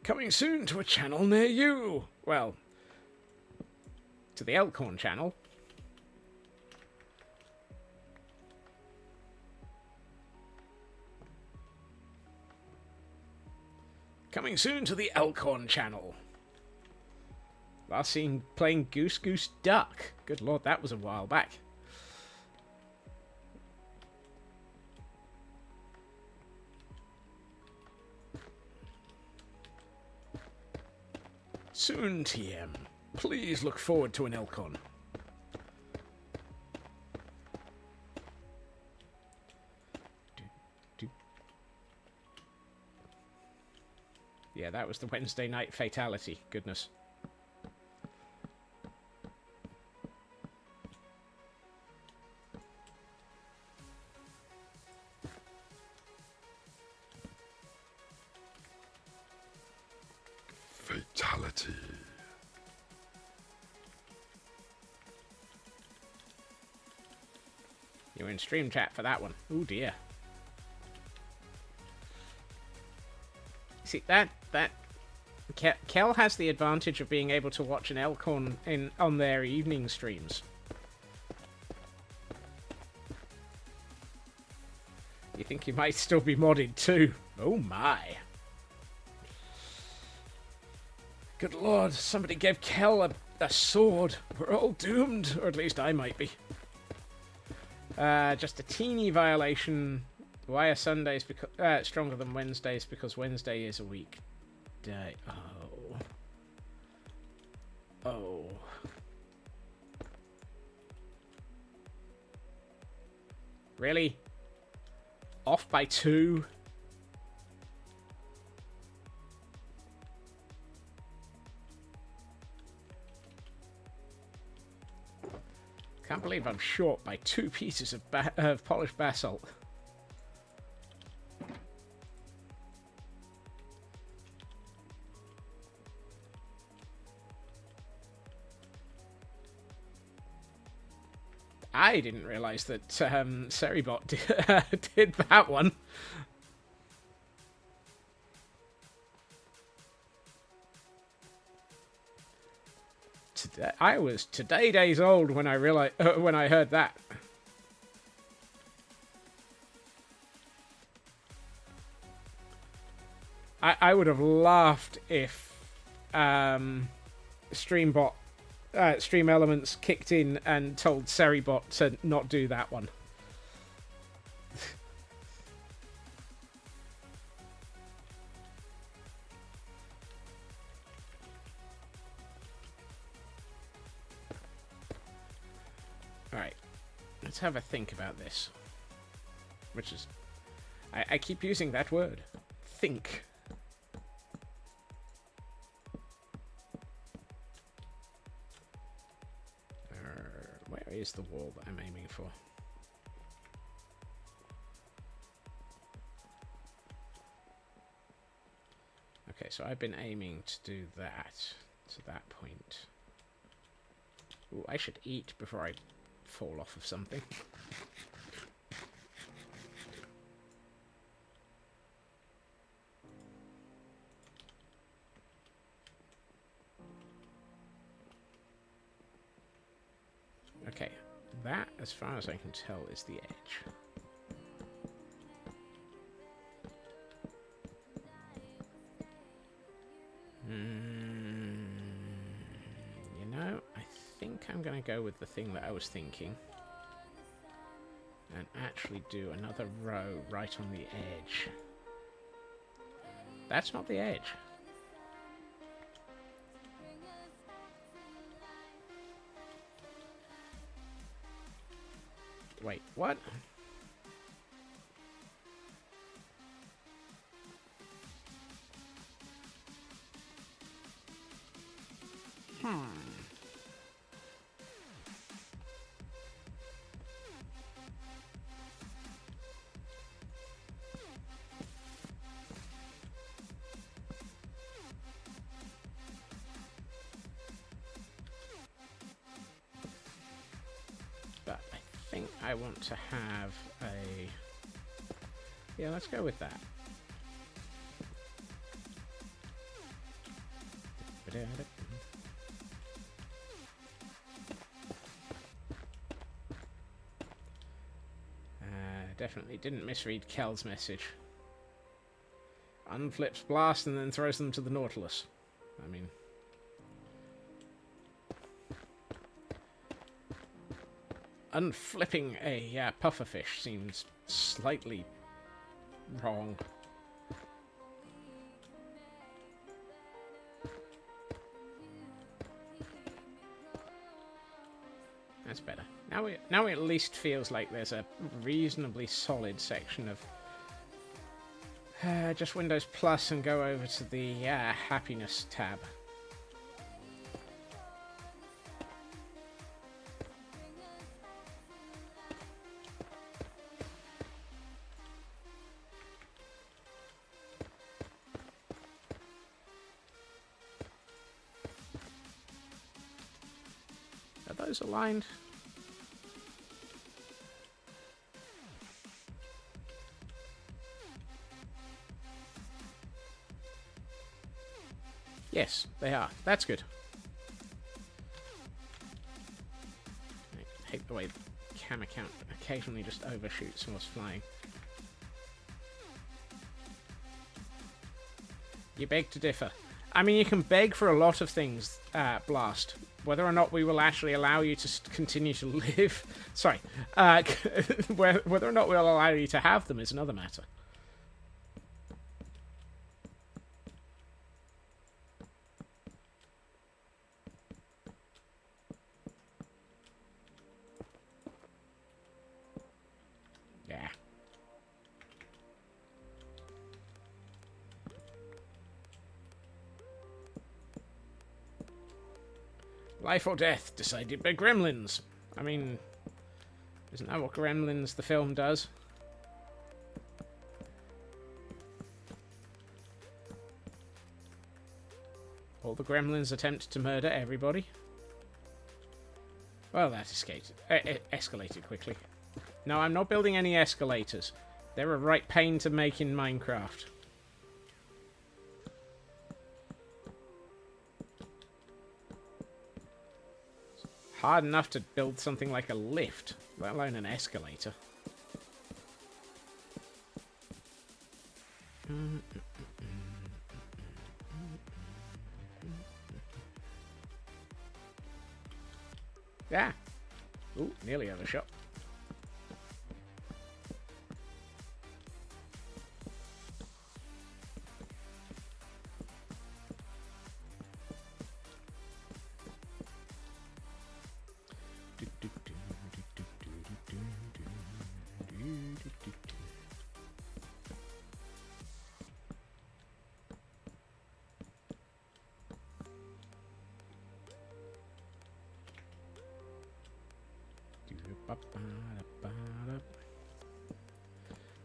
Coming soon to a channel near you. Well, to the Elkhorn channel. Coming soon to the Elkhorn channel. Last seen playing Goose Goose Duck. Good lord, that was a while back. Soon, TM. Please look forward to an Elkhorn. Yeah, that was the Wednesday night fatality. Goodness. Fatality. You're in stream chat for that one. Oh dear. See, that Kel has the advantage of being able to watch an Elkhorn on their evening streams. You think you might still be modded too? Oh my. Good lord, somebody gave Kel a sword. We're all doomed, or at least I might be. Just a teeny violation. Why are Sundays stronger than Wednesdays? Because Wednesday is a weekday. Oh. Oh. Really? Off by 2? Can't believe I'm short by 2 pieces of polished basalt. I didn't realise that Seribot did that one. I was today days old when I realized when I heard that. I would have laughed if Stream Elements kicked in and told Seribot to not do that one. Alright, let's have a think about this. Which is... I keep using that word. Think. Where is the wall that I'm aiming for? Okay, so I've been aiming to do that to that point. Ooh, I should eat before I fall off of something. Okay, that, as far as I can tell, is the edge. with the thing that I was thinking and actually do another row right on the edge. That's not the edge. Wait, what? But I think I want to have a... Yeah, let's go with that. Definitely didn't misread Kel's message. Unflips Blast and then throws them to the Nautilus. I mean... Unflipping a pufferfish seems slightly wrong. That's better. Now it at least feels like there's a reasonably solid section of just Windows Plus and go over to the happiness tab. Are those aligned? Yes, they are. That's good. I hate the way the camera count occasionally just overshoots whilst flying. You beg to differ. I mean, you can beg for a lot of things, Blast. Whether or not we will actually allow you to continue to live... Sorry. Whether or not we'll allow you to have them is another matter. Yeah. Life or death decided by gremlins. I mean, isn't that what Gremlins the film does? All the gremlins attempt to murder everybody. Well, that escalated quickly. No, I'm not building any escalators. They're a right pain to make in Minecraft. Hard enough to build something like a lift, let alone an escalator. Yeah. Ooh, nearly overshot.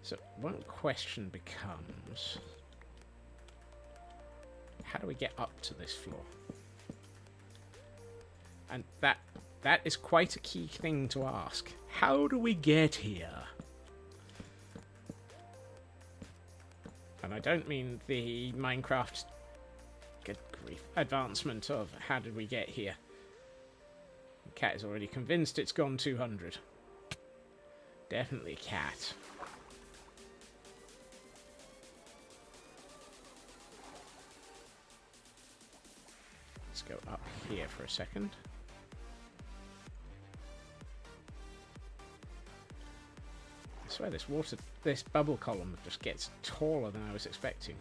So one question becomes, how do we get up to this floor? And that is quite a key thing to ask. How do we get here? And I don't mean the Minecraft, good grief, advancement of how did we get here. Cat is already convinced it's gone 200. Definitely Cat. Let's go up here for a second. swear this bubble column just gets taller than I was expecting.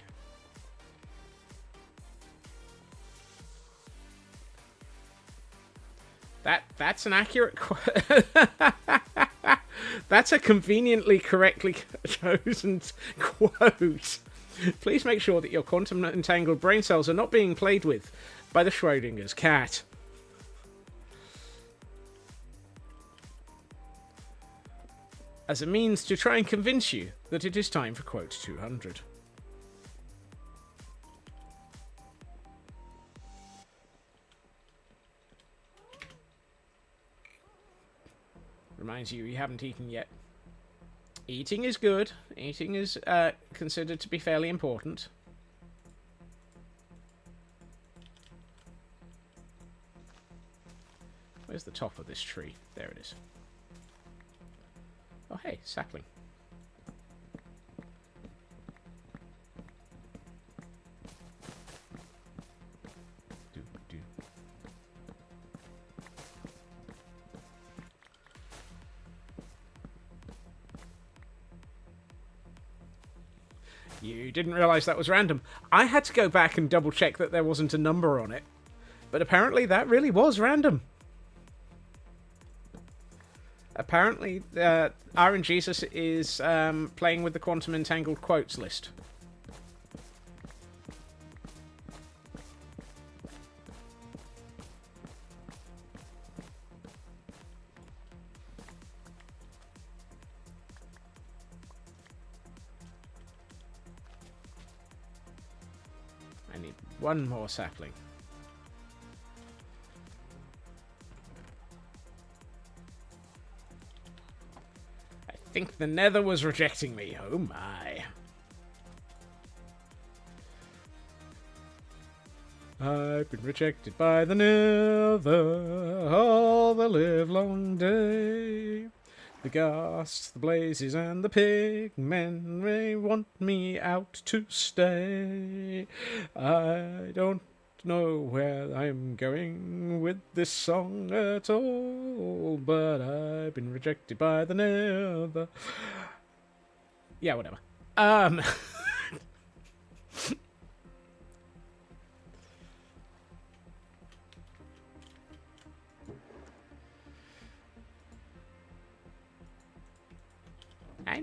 That's an accurate quote. That's a conveniently correctly chosen quote. Please make sure that your quantum entangled brain cells are not being played with by the Schrodinger's cat. As a means to try and convince you that it is time for quote 200. Reminds you haven't eaten yet. Eating is good. Eating is considered to be fairly important. Where's the top of this tree? There it is. Oh, hey, sapling. You didn't realise that was random. I had to go back and double check that there wasn't a number on it. But apparently that really was random. Apparently, RNGesus is playing with the quantum entangled quotes list. I need one more sapling. I think the nether was rejecting me. Oh my. I've been rejected by the nether all the livelong day. The ghasts, the blazes, and the pigmen, they want me out to stay. I don't know where I'm going with this song at all, but I've been rejected by the nether. Yeah, whatever. I'm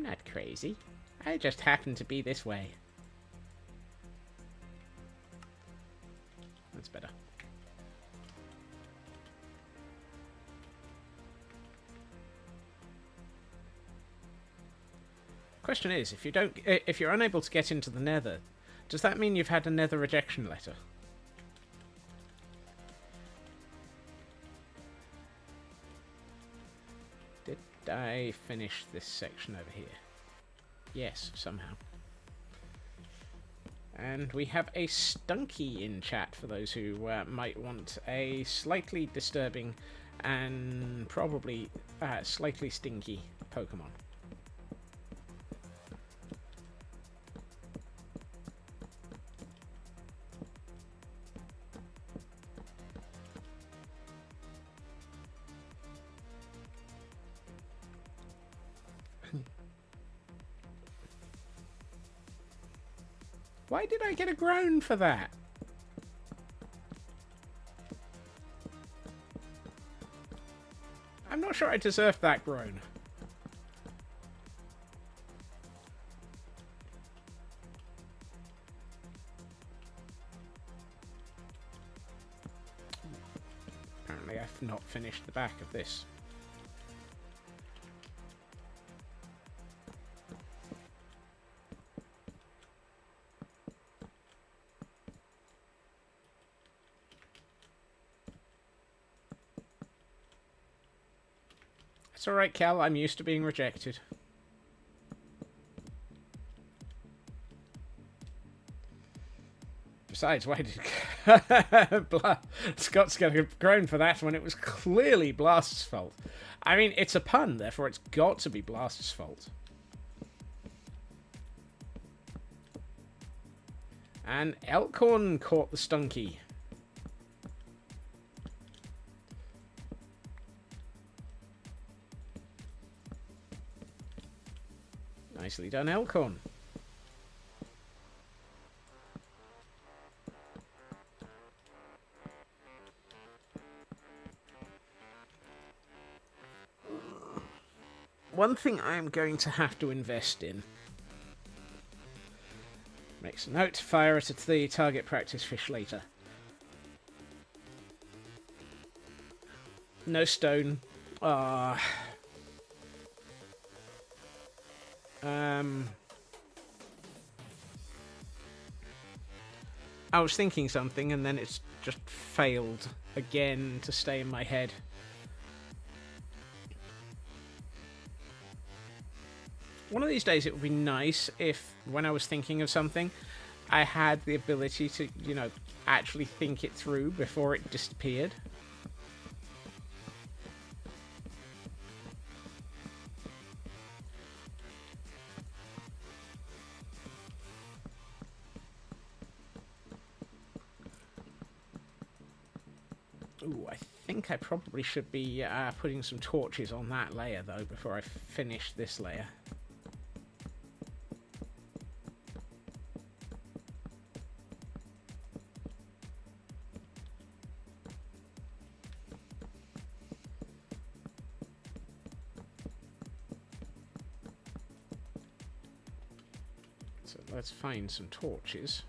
not crazy. I just happen to be this way. That's better. Question is, if you're unable to get into the nether, does that mean you've had a nether rejection letter? Did I finish this section over here? Yes, somehow. And we have a Stunky in chat for those who might want a slightly disturbing and probably slightly stinky Pokemon. Why did I get a groan for that? I'm not sure I deserved that groan. Apparently I've not finished the back of this. It's alright, Cal. I'm used to being rejected. Besides, why did Scott's get a groan for that when it was clearly Blast's fault? I mean, it's a pun, therefore it's got to be Blast's fault. And Elkhorn caught the Stunky. Nicely done, Elkhorn. One thing I am going to have to invest in. Makes a note, fire it at the target practice fish later. No stone. I was thinking something and then it's just failed again to stay in my head. One of these days it would be nice if, when I was thinking of something, I had the ability to, actually think it through before it disappeared. Ooh, I think I probably should be putting some torches on that layer, though, before I finish this layer. So let's find some torches.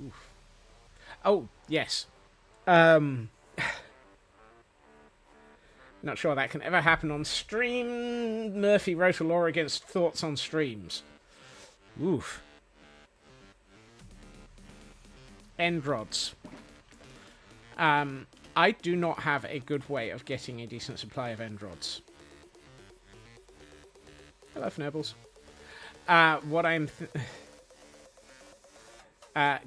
Oof. Oh, yes. Not sure that can ever happen on stream. Murphy wrote a law against thoughts on streams. Oof. End rods. I do not have a good way of getting a decent supply of end rods. Hello, Fnurbles. What I'm...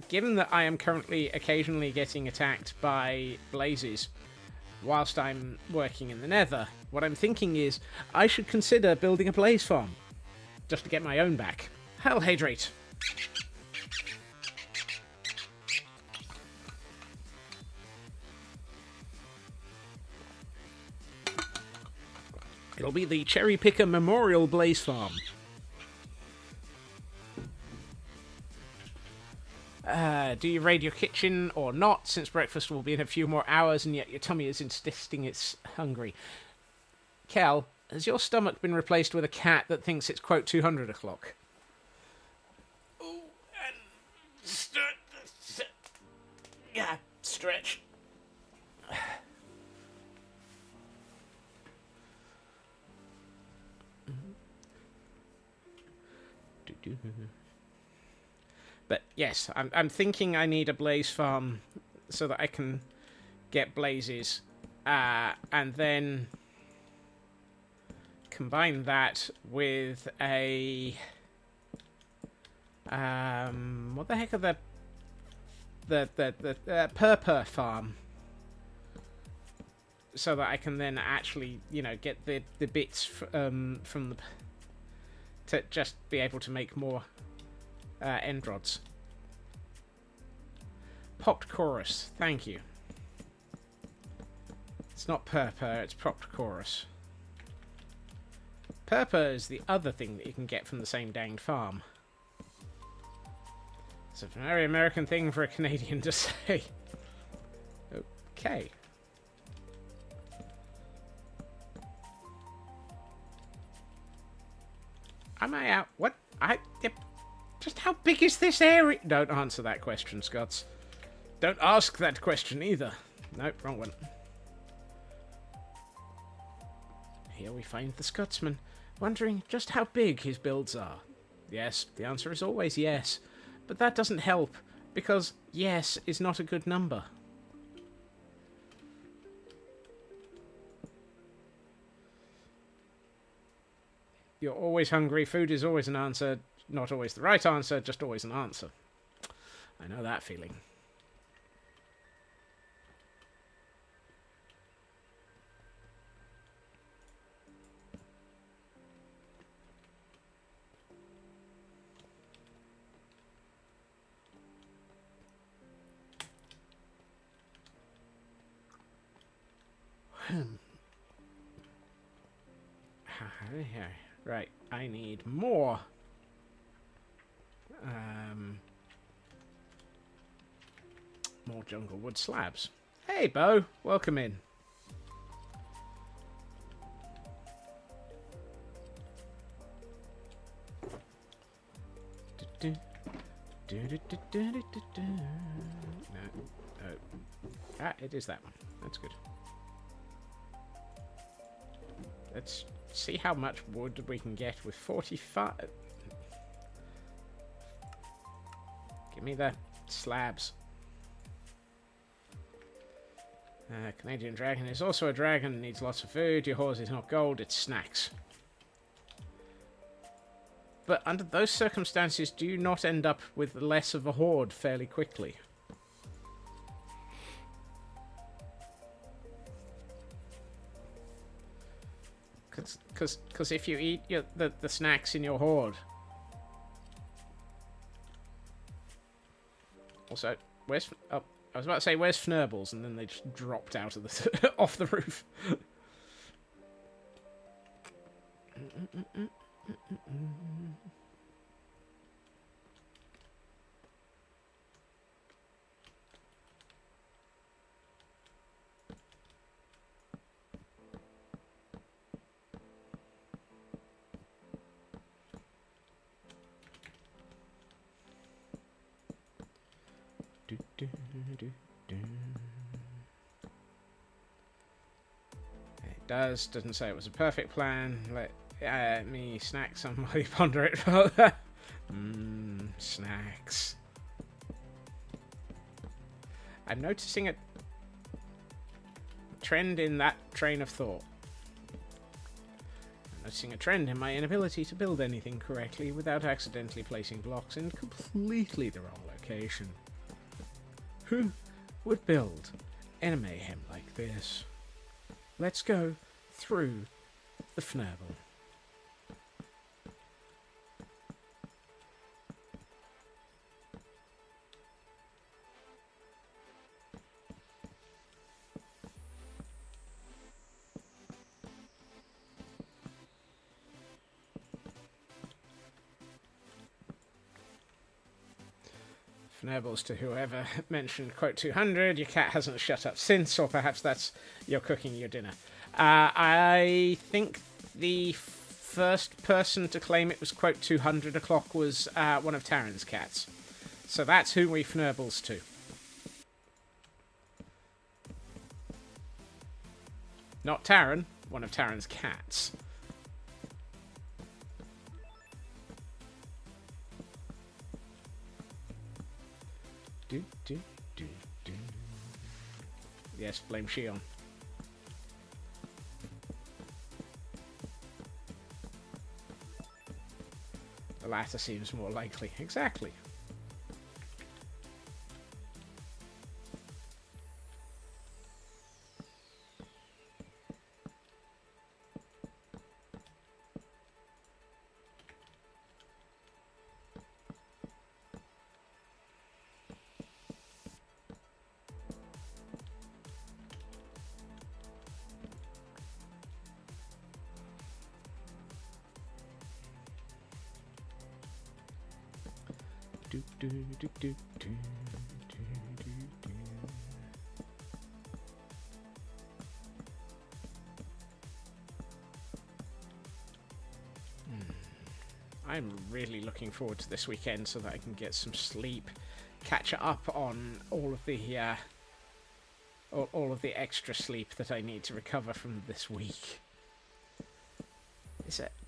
given that I am currently occasionally getting attacked by blazes whilst I'm working in the nether, what I'm thinking is I should consider building a blaze farm just to get my own back. Hell, hydrate. It'll be the Cherry Picker Memorial Blaze Farm. Do you raid your kitchen or not, since breakfast will be in a few more hours and yet your tummy is insisting it's hungry? Kel, has your stomach been replaced with a cat that thinks it's, quote, 200 o'clock? Oh, and... yeah, stretch. But yes, I'm thinking I need a blaze farm so that I can get blazes, and then combine that with a what the heck are the purpur farm, so that I can then actually get the bits from the to just be able to make more end rods. Popped chorus, thank you. It's not purpur, it's popped chorus. Purpur is the other thing that you can get from the same danged farm. It's a very American thing for a Canadian to say. Okay. Am I out? What? Just how big is this area? Don't answer that question, Scots. Don't ask that question either. Nope, wrong one. Here we find the Scotsman, wondering just how big his builds are. Yes, the answer is always yes. But that doesn't help, because yes is not a good number. You're always hungry, food is always an answer. Not always the right answer, just always an answer. I know that feeling. Right, I need more. More jungle wood slabs. Hey, Bo, welcome in. No. Ah, it is that one. That's good. Let's see how much wood we can get with 45. Give me the slabs. Canadian dragon is also a dragon, needs lots of food. Your horse is not gold, it's snacks. But under those circumstances, do you not end up with less of a horde fairly quickly? Because if you eat the snacks in your horde... Also, where's... Oh, I was about to say, where's Fnurbles? And then they just dropped out of the off the roof. It doesn't say it was a perfect plan. Let me snack some while you ponder it further. Snacks. I'm noticing a trend in that train of thought. I'm noticing a trend in my inability to build anything correctly without accidentally placing blocks in completely the wrong location. Who would build in a mayhem like this? Let's go through the Fnurble. Fnurbles to whoever mentioned quote 200. Your cat hasn't shut up since, or perhaps that's you're cooking your dinner. I think the first person to claim it was quote 200 o'clock was one of Taryn's cats. So that's who we Fnurbles to. Not Taryn, one of Taryn's cats. Yes, blame Shion. The latter seems more likely. Exactly. I'm really looking forward to this weekend so that I can get some sleep, catch up on all of the extra sleep that I need to recover from this week.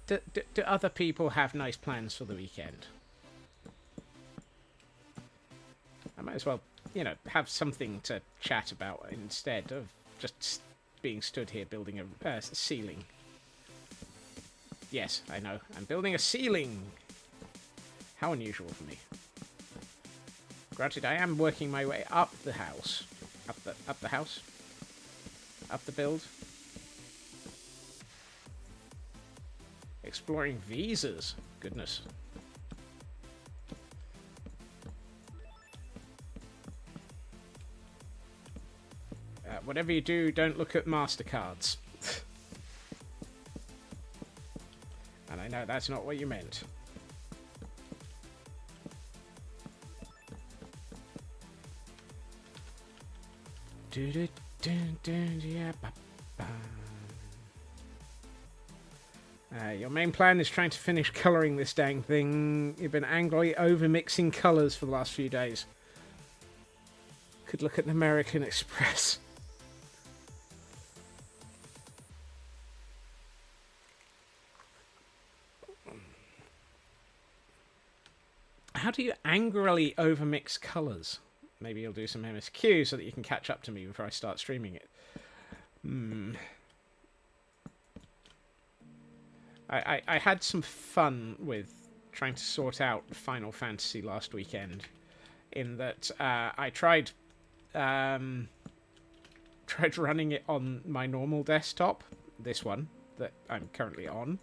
Do other people have nice plans for the weekend? I might as well, have something to chat about instead of just being stood here building a ceiling. Yes, I know. I'm building a ceiling. How unusual for me. Granted, I am working my way up the house. Up the house. Up the build. Exploring visas. Goodness. Whatever you do, don't look at MasterCards. And I know that's not what you meant. Your main plan is trying to finish colouring this dang thing. You've been angrily over-mixing colours for the last few days. Could look at an American Express. How do you angrily overmix colours? Maybe you'll do some MSQ so that you can catch up to me before I start streaming it. I had some fun with trying to sort out Final Fantasy last weekend, in that I tried running it on my normal desktop, this one that I'm currently on,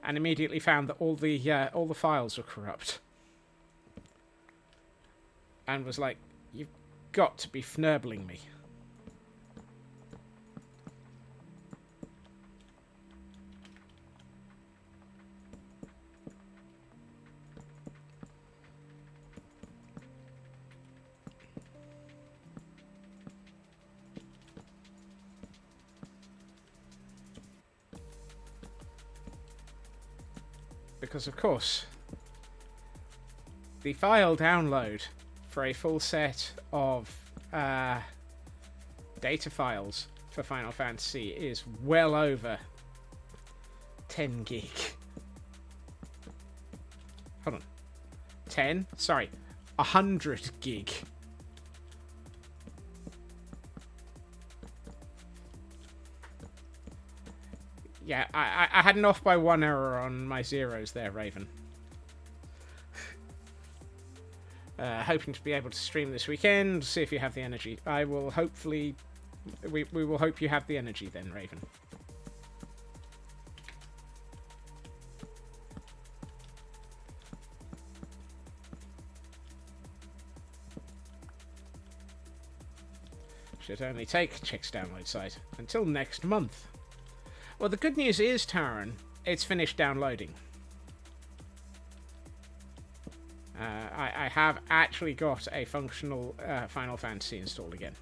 and immediately found that all the files were corrupt, and was like, "You've got to be fnurbling me." Because, of course, the file download for a full set of data files for Final Fantasy is well over 10 gig. Hold on. 10? Sorry. 100 gig. Yeah, I had an off by 1 error on my zeros there, Raven. Hoping to be able to stream this weekend, see if you have the energy. I will hopefully... We will hope you have the energy then, Raven. Should only take checks download site until next month. Well, the good news is, Taran, it's finished downloading. I have actually got a functional Final Fantasy installed again.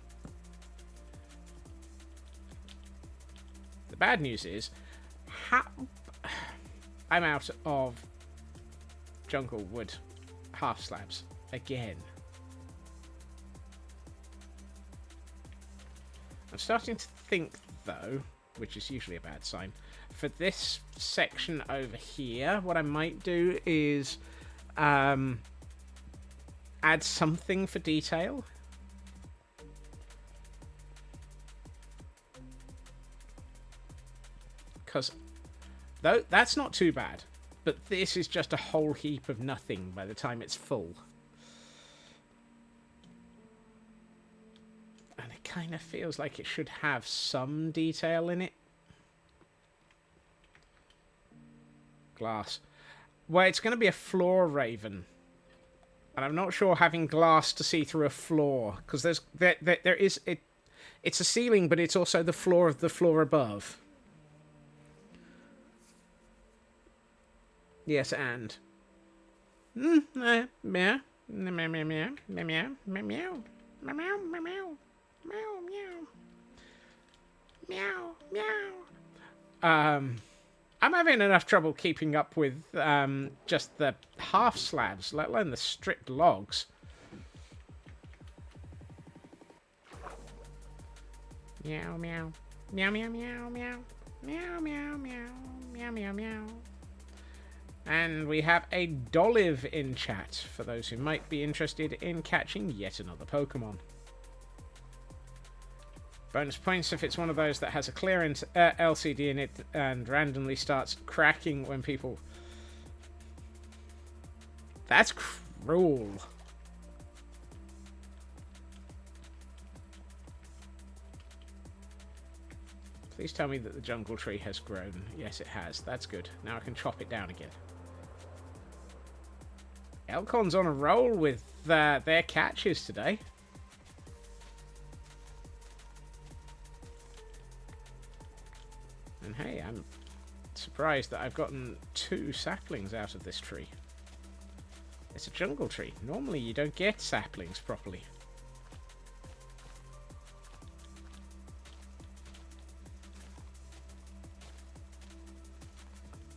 The bad news is, I'm out of jungle wood half slabs again. I'm starting to think, though, which is usually a bad sign, for this section over here, what I might do is add something for detail. Because that's not too bad, but this is just a whole heap of nothing by the time it's full. And it kind of feels like it should have some detail in it. Glass. Well, it's going to be a floor, Raven. And I'm not sure having glass to see through a floor, because there is it's a ceiling, but it's also the floor of the floor above. Yes, and meow meow meow meow meow meow meow meow meow meow meow. I'm having enough trouble keeping up with just the half slabs, let alone the stripped logs. Meow meow meow meow meow meow meow meow meow meow meow meow. And we have a Dolive in chat for those who might be interested in catching yet another Pokemon. Bonus points if it's one of those that has a clearance LCD in it and randomly starts cracking when people... That's cruel. Please tell me that the jungle tree has grown. Yes, it has. That's good. Now I can chop it down again. Elcon's on a roll with their catches today. And hey, I'm surprised that I've gotten 2 saplings out of this tree. It's a jungle tree. Normally you don't get saplings properly.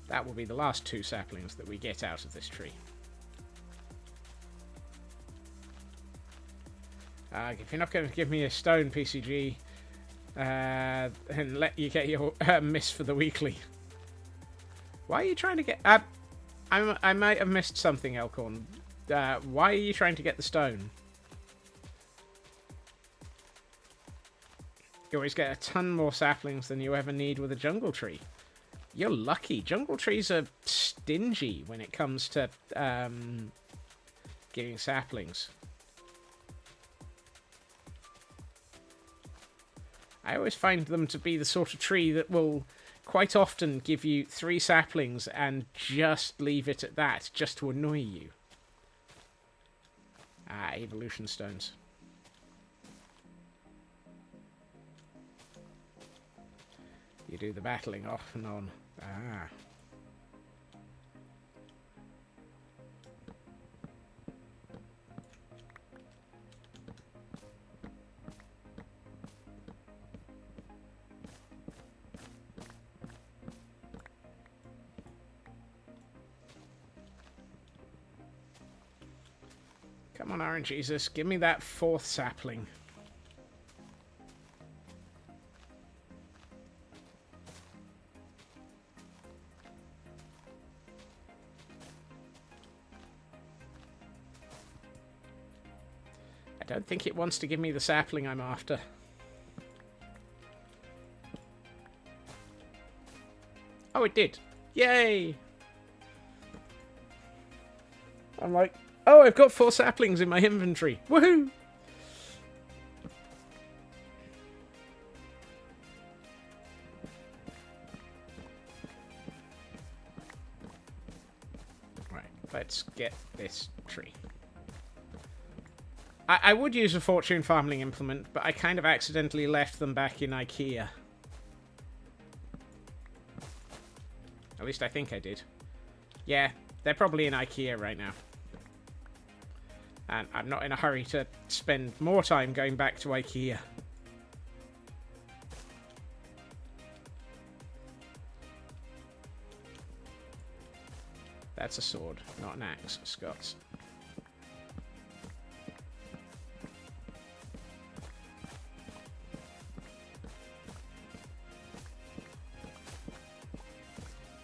That will be the last 2 saplings that we get out of this tree. If you're not going to give me a stone, PCG, and let you get your miss for the weekly. Why are you trying to get... I might have missed something, Elkhorn. Why are you trying to get the stone? You always get a ton more saplings than you ever need with a jungle tree. You're lucky. Jungle trees are stingy when it comes to giving saplings. I always find them to be the sort of tree that will quite often give you 3 saplings and just leave it at that, just to annoy you. Evolution stones. You do the battling off and on. Come on, Orange Jesus, give me that 4th sapling. I don't think it wants to give me the sapling I'm after. Oh, it did. Yay! I'm like, oh, I've got 4 saplings in my inventory. Woohoo! Right, let's get this tree. I would use a fortune farming implement, but I kind of accidentally left them back in IKEA. At least I think I did. Yeah, they're probably in IKEA right now. And I'm not in a hurry to spend more time going back to IKEA. That's a sword, not an axe, Scots.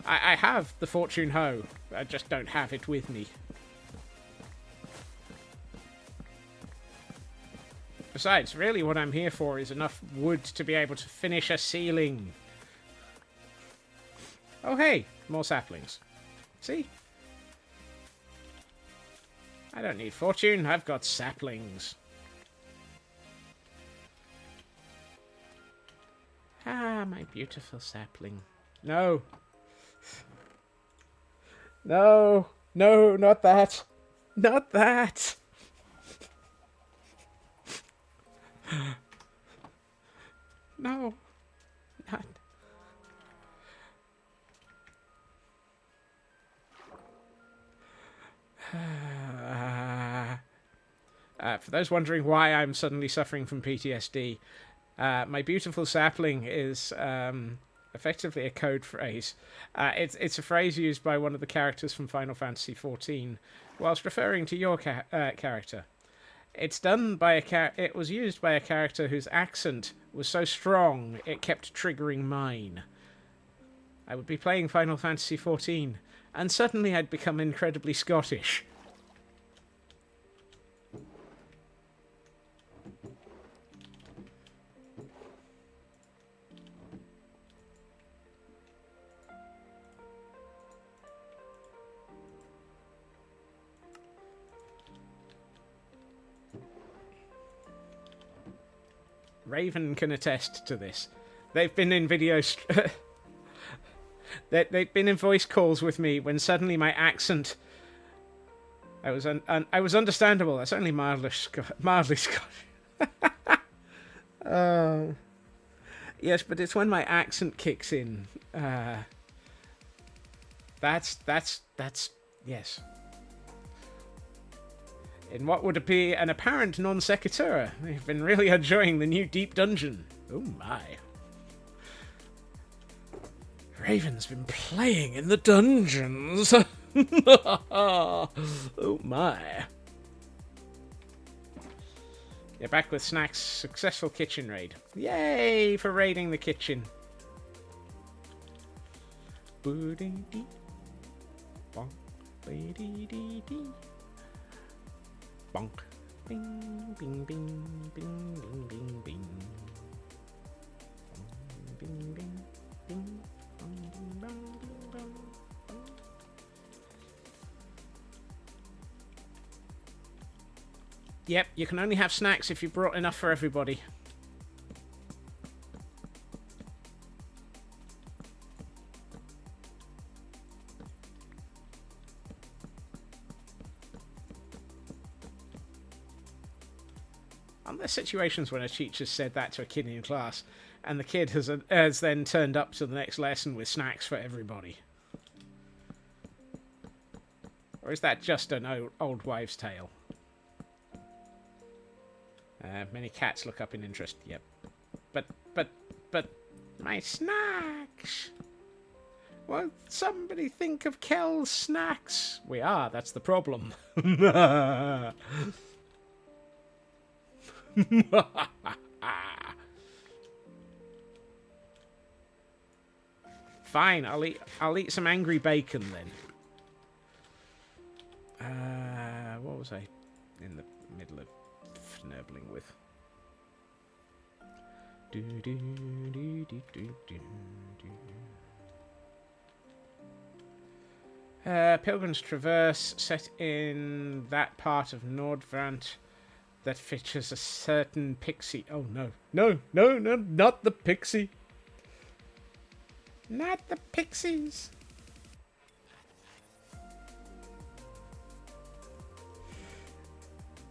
I have the fortune hoe. I just don't have it with me. Besides, really what I'm here for is enough wood to be able to finish a ceiling. Oh hey, more saplings. See? I don't need fortune, I've got saplings. Ah, my beautiful sapling. No. No. No, not that. Not that. No. Not. For those wondering why I'm suddenly suffering from PTSD, my beautiful sapling is effectively a code phrase. It's a phrase used by one of the characters from Final Fantasy XIV, whilst referring to your character. It's done by it was used by a character whose accent was so strong it kept triggering mine. I would be playing Final Fantasy XIV, and suddenly I'd become incredibly Scottish. Raven can attest to this. They've been in videos... They've been in voice calls with me when suddenly my accent... I was understandable. That's only mildly Scottish. Yes, but it's when my accent kicks in. That's yes. In what would be an apparent non sequitur, they've been really enjoying the new deep dungeon. Oh my. Raven's been playing in the dungeons. Oh my. You're back with Snack's successful kitchen raid. Yay for raiding the kitchen. Boo-dee-dee. Bonk. Bee-dee-dee-dee. Bonk. Bing, bing, bing, bing, bing, bing, bing. Bing, bing, bing, bong, bing, bong, bing, bong, bong. Yep, you can only have snacks if you brought enough for everybody. Aren't there situations when a teacher said that to a kid in class, and the kid has then turned up to the next lesson with snacks for everybody? Or is that just an old wives' tale? Many cats look up in interest. Yep. But my snacks. Won't somebody think of Kel's snacks? We are. That's the problem. Fine. I'll eat some angry bacon then. What was I in the middle of fnurling with? Pilgrim's Traverse, set in that part of Nordvant that features a certain pixie. Oh no, not the pixie. Not the pixies.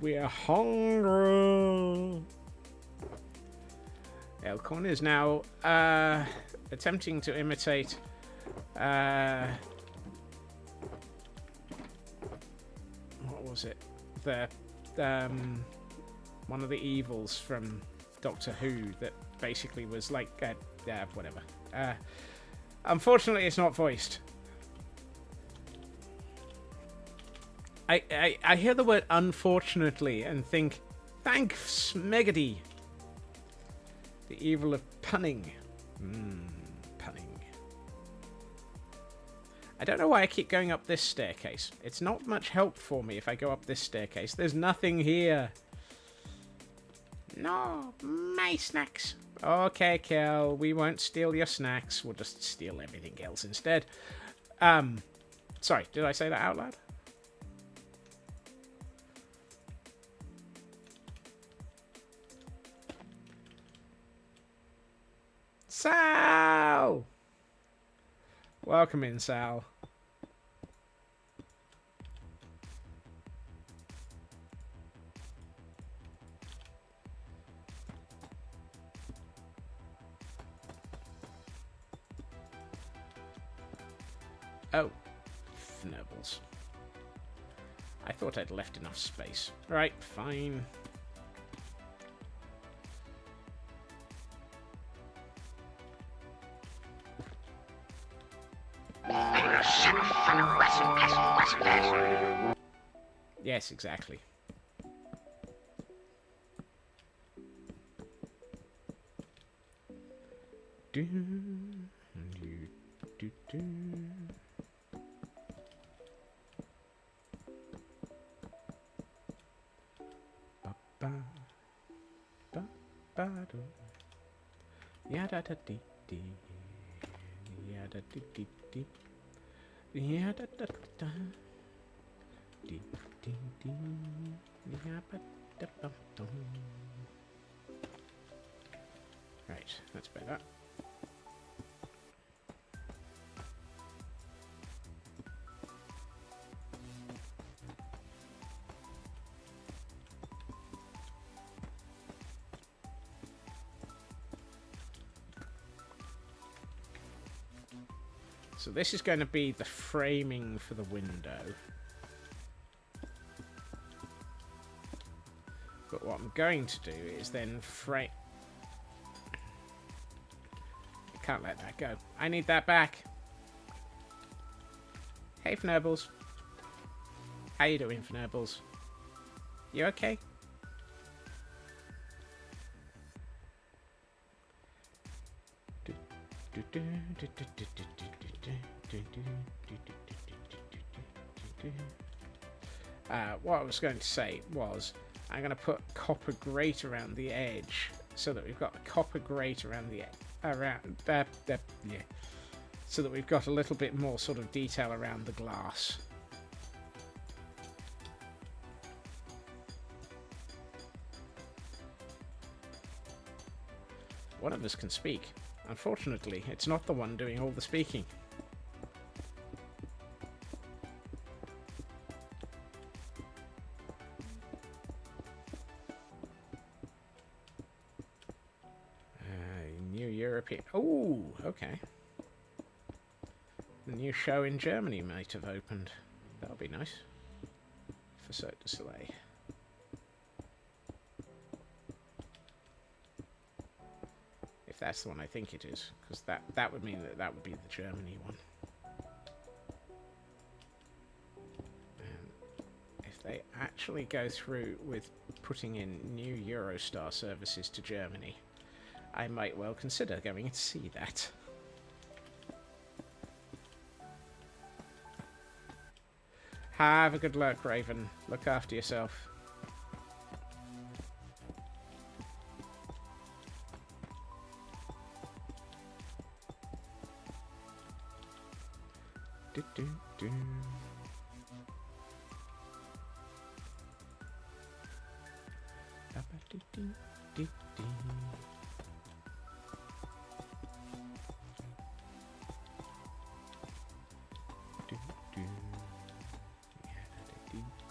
We're hungry. Elkhorn is now attempting to imitate what was it? The one of the evils from Doctor Who that basically was like whatever. Unfortunately, it's not voiced. I hear the word unfortunately and think, thanks, Megady. The evil of punning. Punning. I don't know why I keep going up this staircase. It's not much help for me if I go up this staircase. There's nothing here. No, my snacks. Okay, Kel, we won't steal your snacks. We'll just steal everything else instead. Sorry, did I say that out loud? Sal! Welcome in, Sal. Oh, Fnurbles. I thought I'd left enough space. Right, fine. Yes, exactly. Do, do, do, do. Ba, ba, ba, ba, do. Yada da dee dee. Yada dee dee dee. Yada da da. Dee dee dee. Yabba da bum dum. Right, that's better. So this is going to be the framing for the window. But what I'm going to do is then frame... I can't let that go. I need that back. Hey, Fnurbles. How you doing, Fnurbles? You okay? What I was going to say was I'm going to put copper grate around the edge so that we've got a copper grate around the so that we've got a little bit more sort of detail around the glass. One of us can speak. Unfortunately, it's not the one doing all the speaking. New European... Oh, okay. The new show in Germany might have opened. That'll be nice. For Cirque du Soleil. If that's the one I think it is. Because that would mean that would be the Germany one. If they actually go through with putting in new Eurostar services to Germany, I might well consider going to see that. Have a good luck, Raven. Look after yourself. Do, do, do.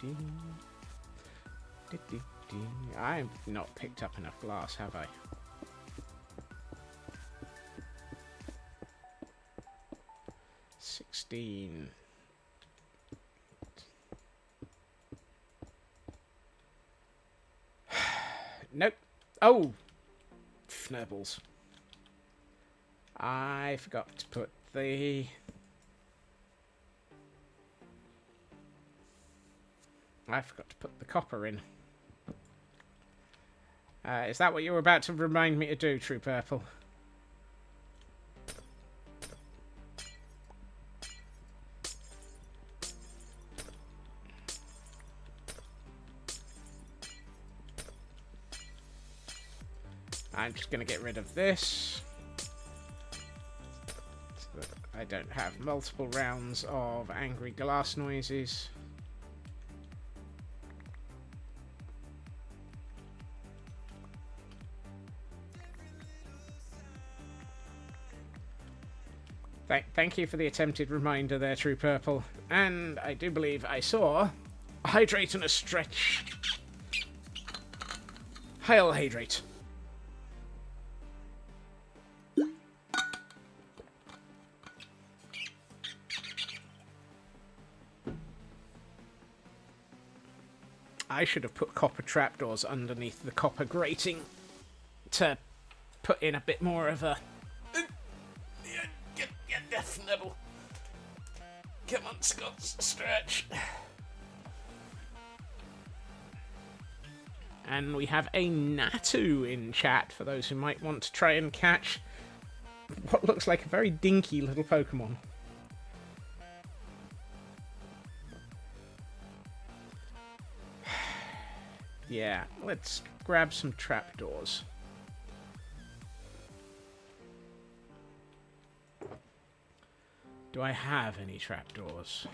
Do, do, do, do. I've not picked up enough glass, have I? Nope. Oh! Fnurbles. I forgot to put the... copper in. Is that what you were about to remind me to do, True Purple? I'm just going to get rid of this, so that I don't have multiple rounds of angry glass noises. Thank you for the attempted reminder there, True Purple. And I do believe I saw a hydrate and a stretch. Hail, hydrate. I should have put copper trapdoors underneath the copper grating to put in a bit more of a... Get death nibble. Come on, Scott, stretch. And we have a Natu in chat for those who might want to try and catch what looks like a very dinky little Pokemon. Yeah, let's grab some trapdoors. Do I have any trapdoors?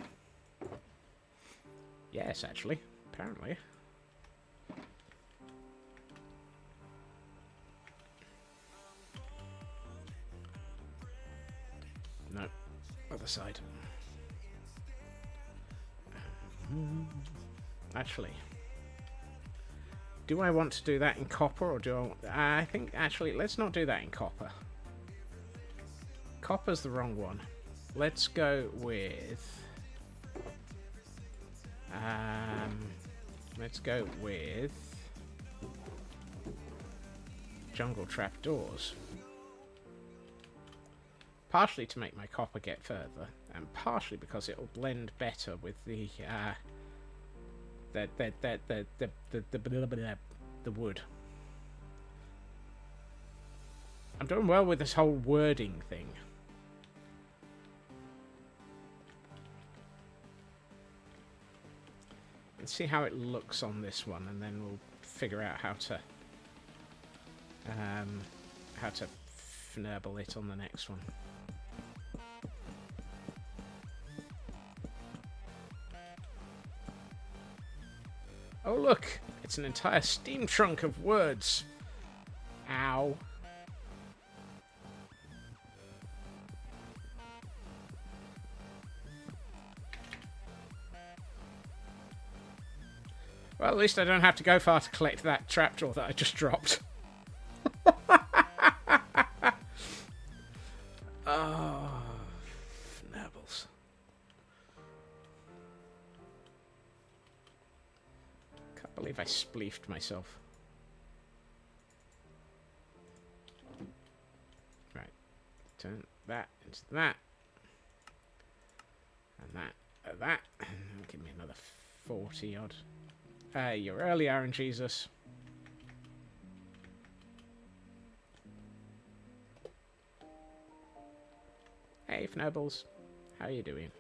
Yes, actually. Apparently. No. Other side. Actually. Do I want to do that in copper, or do I want... I think, actually, let's not do that in copper. Copper's the wrong one. let's go with... let's go with... jungle trapdoors. Partially to make my copper get further, and partially because it'll blend better with the wood. I'm doing well with this whole wording thing. Let's see how it looks on this one, and then we'll figure out how to fnurble it on the next one. Oh look, it's an entire steam trunk of words. Ow. Well, at least I don't have to go far to collect that trapdoor that I just dropped. Oh, fnabbles. Can't believe I spleefed myself. Right, turn that into that. And that, that. And give me another 40 odd. You're early, Aaron Jesus. Hey, Fnobbles. How you doing?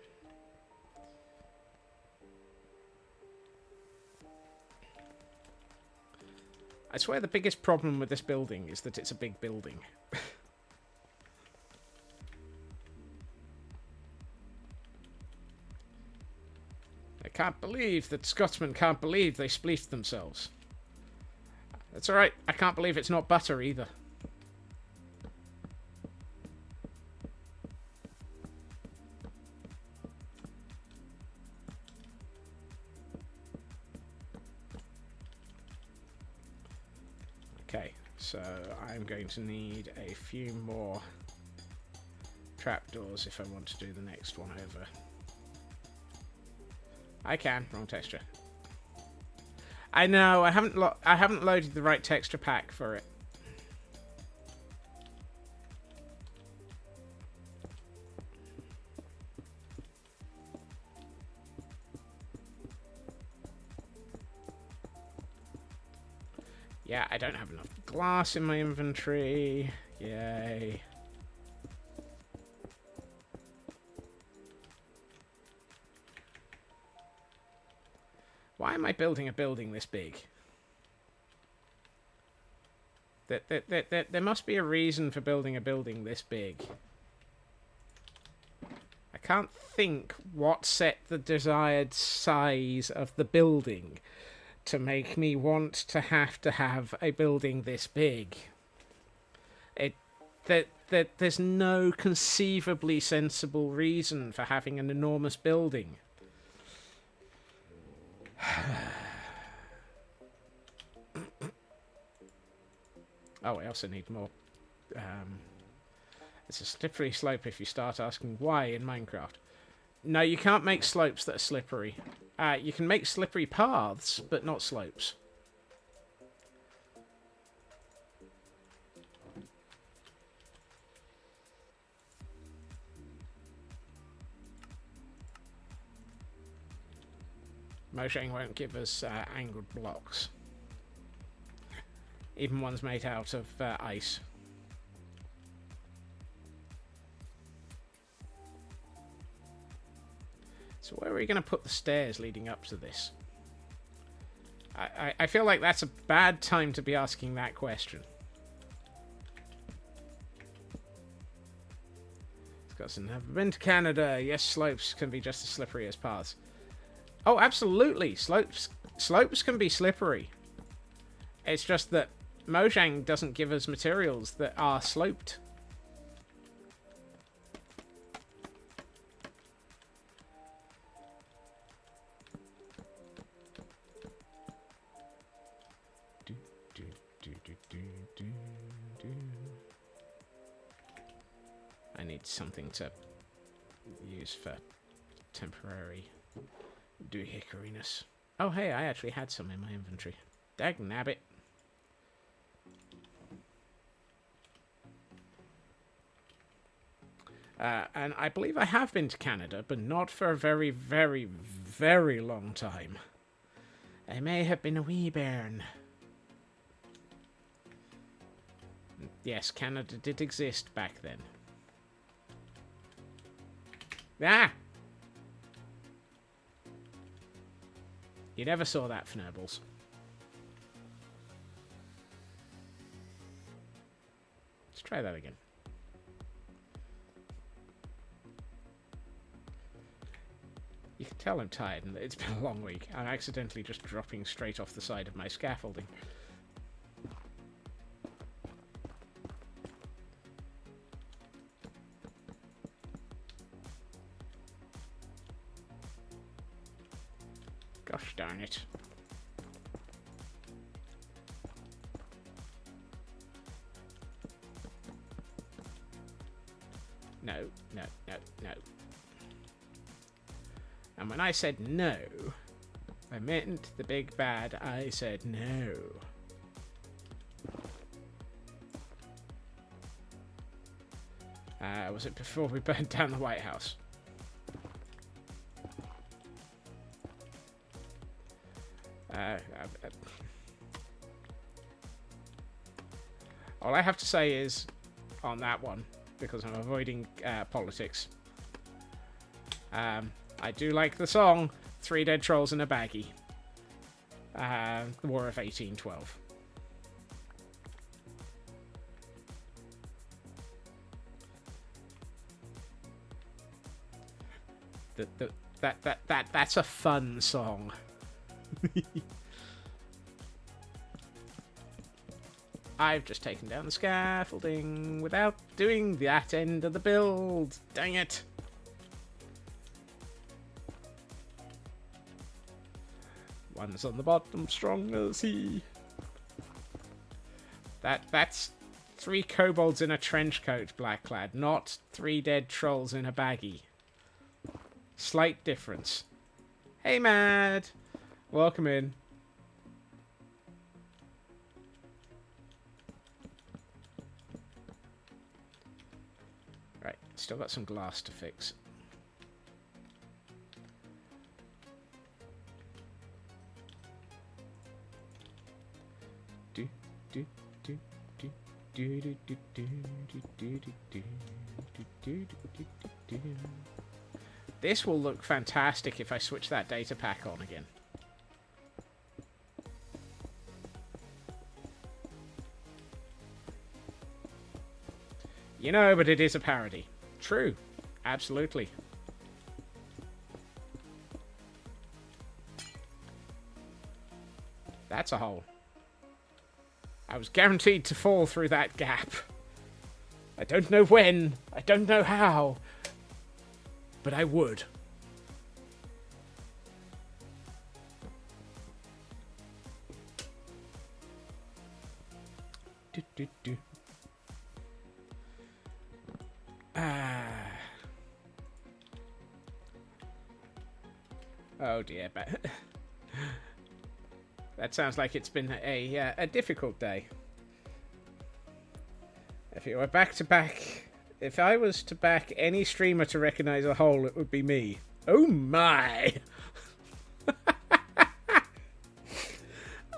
I swear the biggest problem with this building is that it's a big building. I can't believe that Scotsmen can't believe they spleefed themselves. That's alright, I can't believe it's not butter either. Okay, so I'm going to need a few more trapdoors if I want to do the next one over. I can. Wrong texture. I know. I haven't loaded the right texture pack for it. Yeah, I don't have enough glass in my inventory. Yay. Why am I building a building this big? There must be a reason for building a building this big. I can't think what set the desired size of the building to make me want to have a building this big. There's no conceivably sensible reason for having an enormous building. Oh, I also need more. It's a slippery slope if you start asking why in Minecraft. No, you can't make slopes that are slippery. You can make slippery paths, but not slopes. Mojang won't give us angled blocks. Even ones made out of ice. So where are we going to put the stairs leading up to this? I feel like that's a bad time to be asking that question. It's got never been to Canada. Yes, slopes can be just as slippery as paths. Oh, absolutely. Slopes can be slippery. It's just that Mojang doesn't give us materials that are sloped. I need something to apologies for temporary doohickoryness. Oh, hey, I actually had some in my inventory. Dag nabbit. And I believe I have been to Canada, but not for a very, very, very long time. I may have been a wee bairn. Yes, Canada did exist back then. Ah! You never saw that, Fnurbles. Let's try that again. You can tell I'm tired and it's been a long week. I'm accidentally just dropping straight off the side of my scaffolding. Gosh darn it. No, no, no, no. And when I said no, I meant the big bad. I said no. Was it before we burned down the White House? All I have to say is, on that one, because I'm avoiding politics, I do like the song Three Dead Trolls in a Baggie. The War of 1812. That's a fun song. I've just taken down the scaffolding without doing that end of the build. Dang it. One's on the bottom, strong as he. That's 3 kobolds in a trench coat, Blacklad, not 3 dead trolls in a baggie. Slight difference. Hey, Mad. Welcome in. Right, still got some glass to fix. This will look fantastic if I switch that data pack on again. You know, but it is a parody. True. Absolutely. That's a hole. I was guaranteed to fall through that gap. I don't know when, I don't know how, but I would. Oh dear, but that sounds like it's been a difficult day. If it were back to back, if I was to back any streamer to recognize a hole, it would be me. Oh my!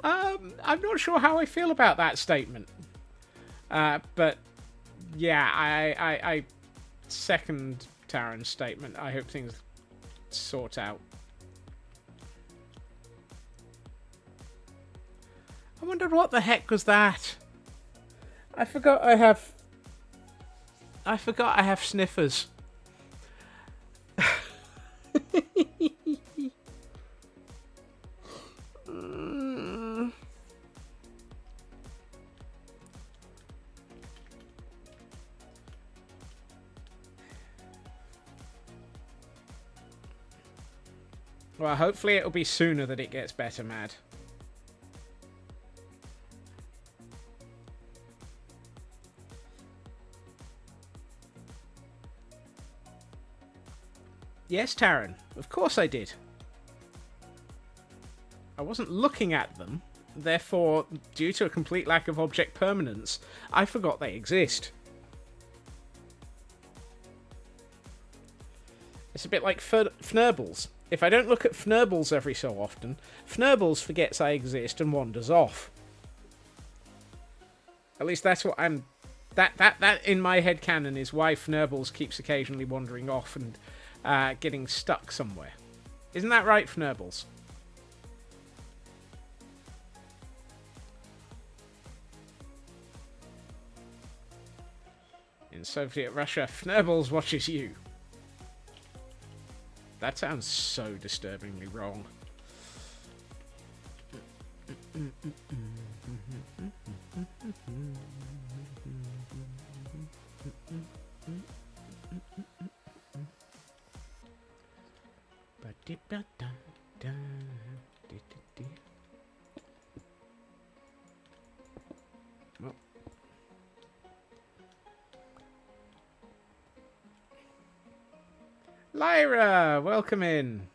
I'm not sure how I feel about that statement. But yeah, I second Taran's statement. I hope things sort out. I wondered what the heck was that. I forgot I have sniffers. Well, hopefully it'll be sooner that it gets better, Mad. Yes, Taran. Of course I did. I wasn't looking at them. Therefore, due to a complete lack of object permanence, I forgot they exist. It's a bit like Fnurbles. If I don't look at Fnurbles every so often, Fnurbles forgets I exist and wanders off. At least that's what I'm... That in my head canon is why Fnurbles keeps occasionally wandering off and getting stuck somewhere. Isn't that right, Fnurbles? In Soviet Russia, Fnurbles watches you. That sounds so disturbingly wrong. Well. Lyra, welcome in.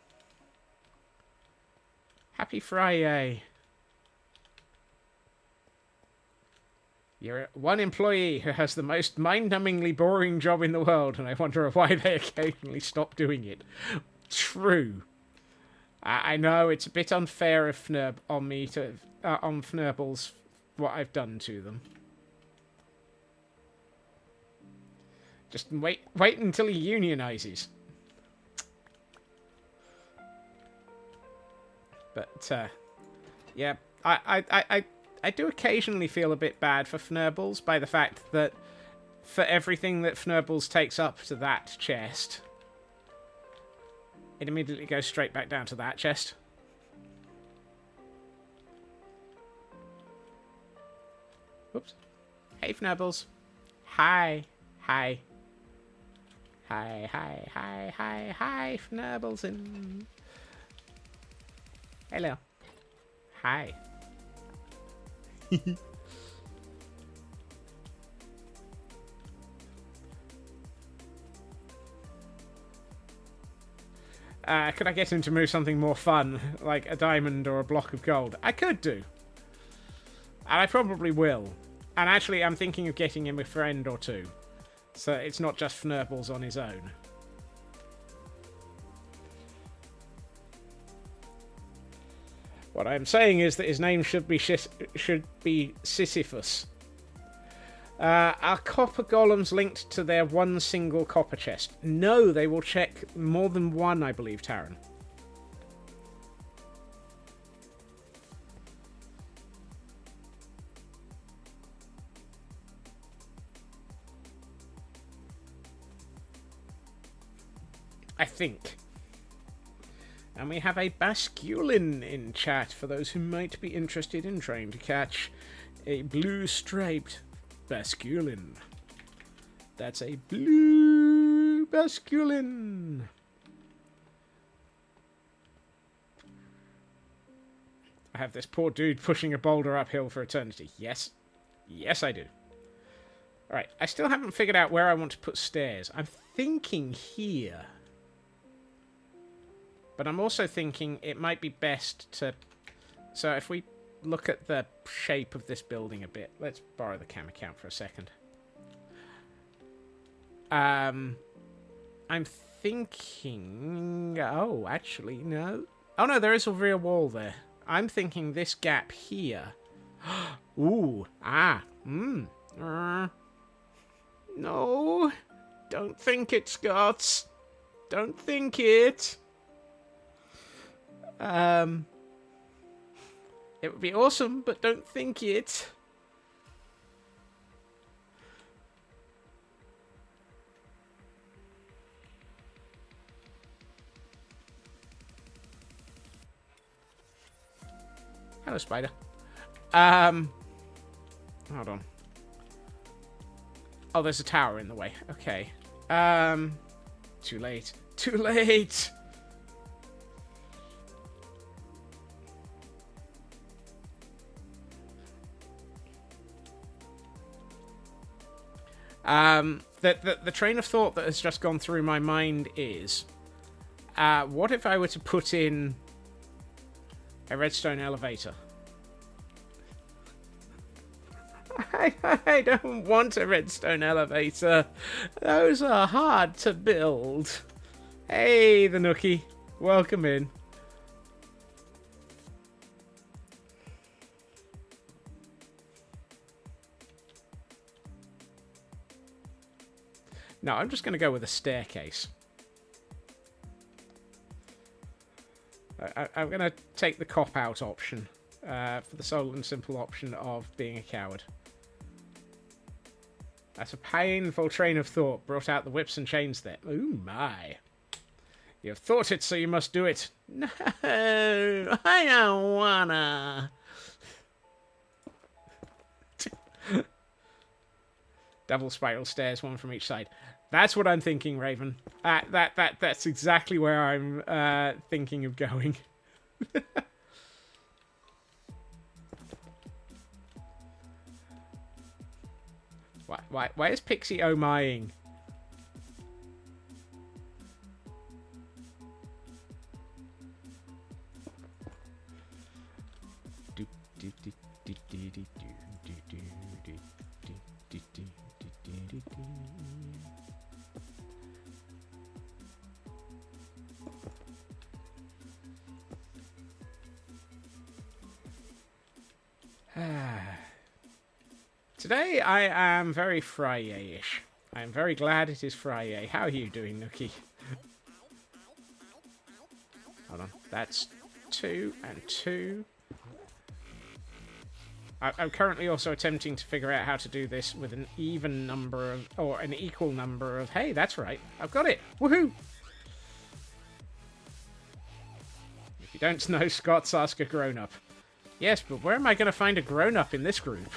Happy Friday. You're one employee who has the most mind-numbingly boring job in the world, and I wonder why they occasionally stop doing it. True. I know it's a bit unfair of on me to on Fnurbles what I've done to them. Just wait until he unionizes. But yeah, I do occasionally feel a bit bad for Fnurbles by the fact that for everything that Fnurbles takes up to that chest, it immediately goes straight back down to that chest. Whoops. Hey, Fnurbles. Hi. Hi. Hi, hi, hi, hi, hi, Fnurbles in. Hello. Hi. Could I get him to move something more fun, like a diamond or a block of gold? I could do. And I probably will. And actually, I'm thinking of getting him a friend or two. So it's not just Fnurbles on his own. What I'm saying is that his name should be Sisyphus. Are copper golems linked to their one single copper chest? No, they will check more than one, I believe, Taran. I think. And we have a basculin in chat for those who might be interested in trying to catch a blue-striped basculin. That's a blue basculin. I have this poor dude pushing a boulder uphill for eternity. Yes. Yes, I do. Alright, I still haven't figured out where I want to put stairs. I'm thinking here. But I'm also thinking it might be best to... So if we look at the shape of this building a bit. Let's borrow the camera count for a second. I'm thinking... Oh, actually, no. Oh, no, there is a rear wall there. I'm thinking this gap here. Ooh. Ah. No. Don't think it, Scots. Don't think it. It would be awesome, but don't think it. Hello, spider. Hold on. Oh, there's a tower in the way. Okay. Too late. Too late! The train of thought that has just gone through my mind is What if I were to put in a redstone elevator? I don't want a redstone elevator. Those are hard to build. Hey, the Nookie. Welcome in. No, I'm just going to go with a staircase. I'm going to take the cop-out option for the sole and simple option of being a coward. That's a painful train of thought brought out the whips and chains there. Ooh, my. You've thought it, so you must do it. No, I don't wanna. Double spiral stairs, one from each side. That's what I'm thinking, Raven. That's exactly where I'm thinking of going. Why is Pixie oh-mying? Today I am very Friday-ish. I am very glad it is Friday. How are you doing, Nookie? Hold on. That's 2 and 2. I'm currently also attempting to figure out how to do this with an even number of... or an equal number of... Hey, that's right. I've got it. Woohoo! If you don't know Scots, ask a grown-up. Yes, but where am I going to find a grown-up in this group?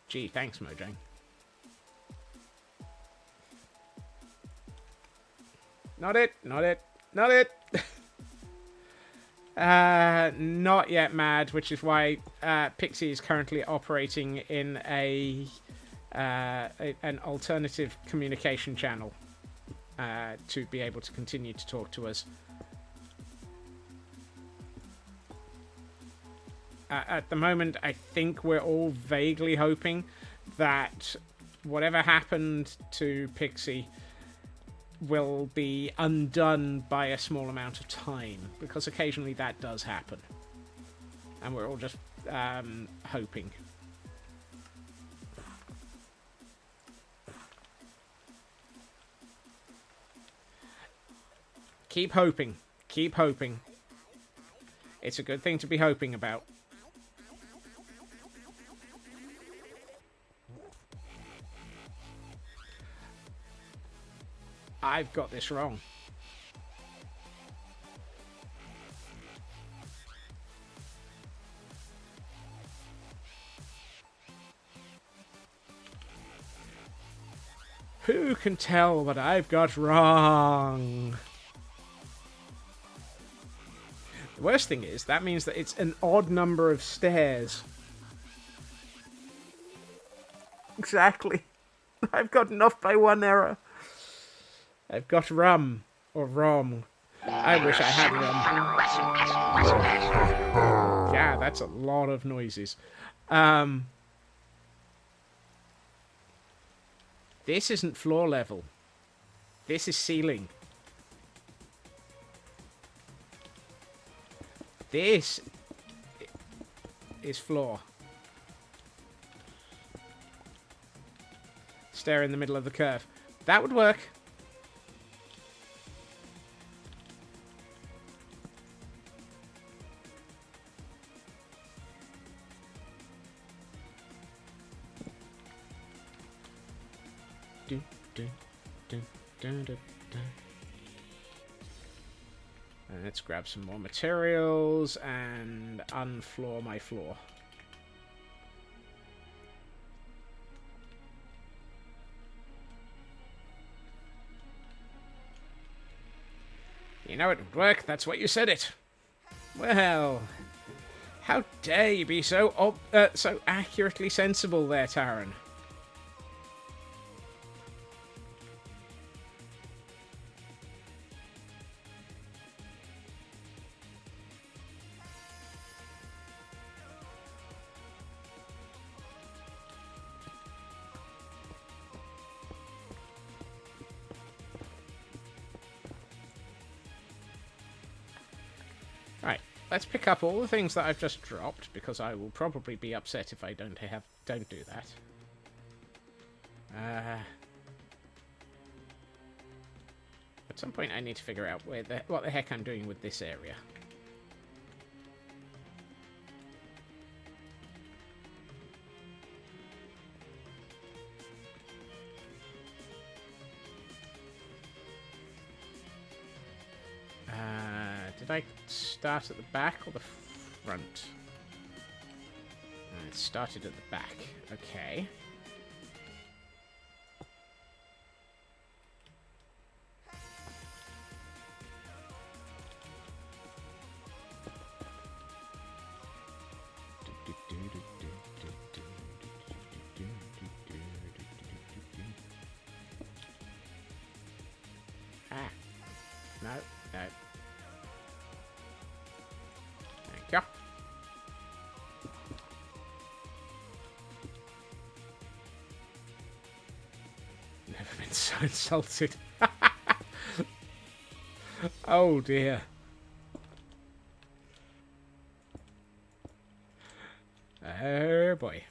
Gee, thanks, Mojang. Not it, not it, not it! Not yet mad, which is why Pixie is currently operating in an alternative communication channel to be able to continue to talk to us. At the moment, I think we're all vaguely hoping that whatever happened to Pixie will be undone by a small amount of time, because occasionally that does happen. And we're all just hoping. Keep hoping. Keep hoping. It's a good thing to be hoping about. I've got this wrong. Who can tell what I've got wrong? The worst thing is, that means that it's an odd number of stairs. Exactly. I've gotten off by one error. I've got rum. Or rom. I wish I had rum. Yeah, that's a lot of noises. This isn't floor level. This is ceiling. This is floor. Stair in the middle of the curve. That would work. And let's grab some more materials and unfloor my floor. You know it would work, that's what you said it. Well, How dare you be so so accurately sensible there, Taran? Right, let's pick up all the things that I've just dropped, because I will probably be upset if I don't do that. At some point I need to figure out what the heck I'm doing with this area. Did I start at the back or the front? It started at the back. Okay. Ah. No, no. Thank you. Never been so insulted. Oh dear. Oh boy.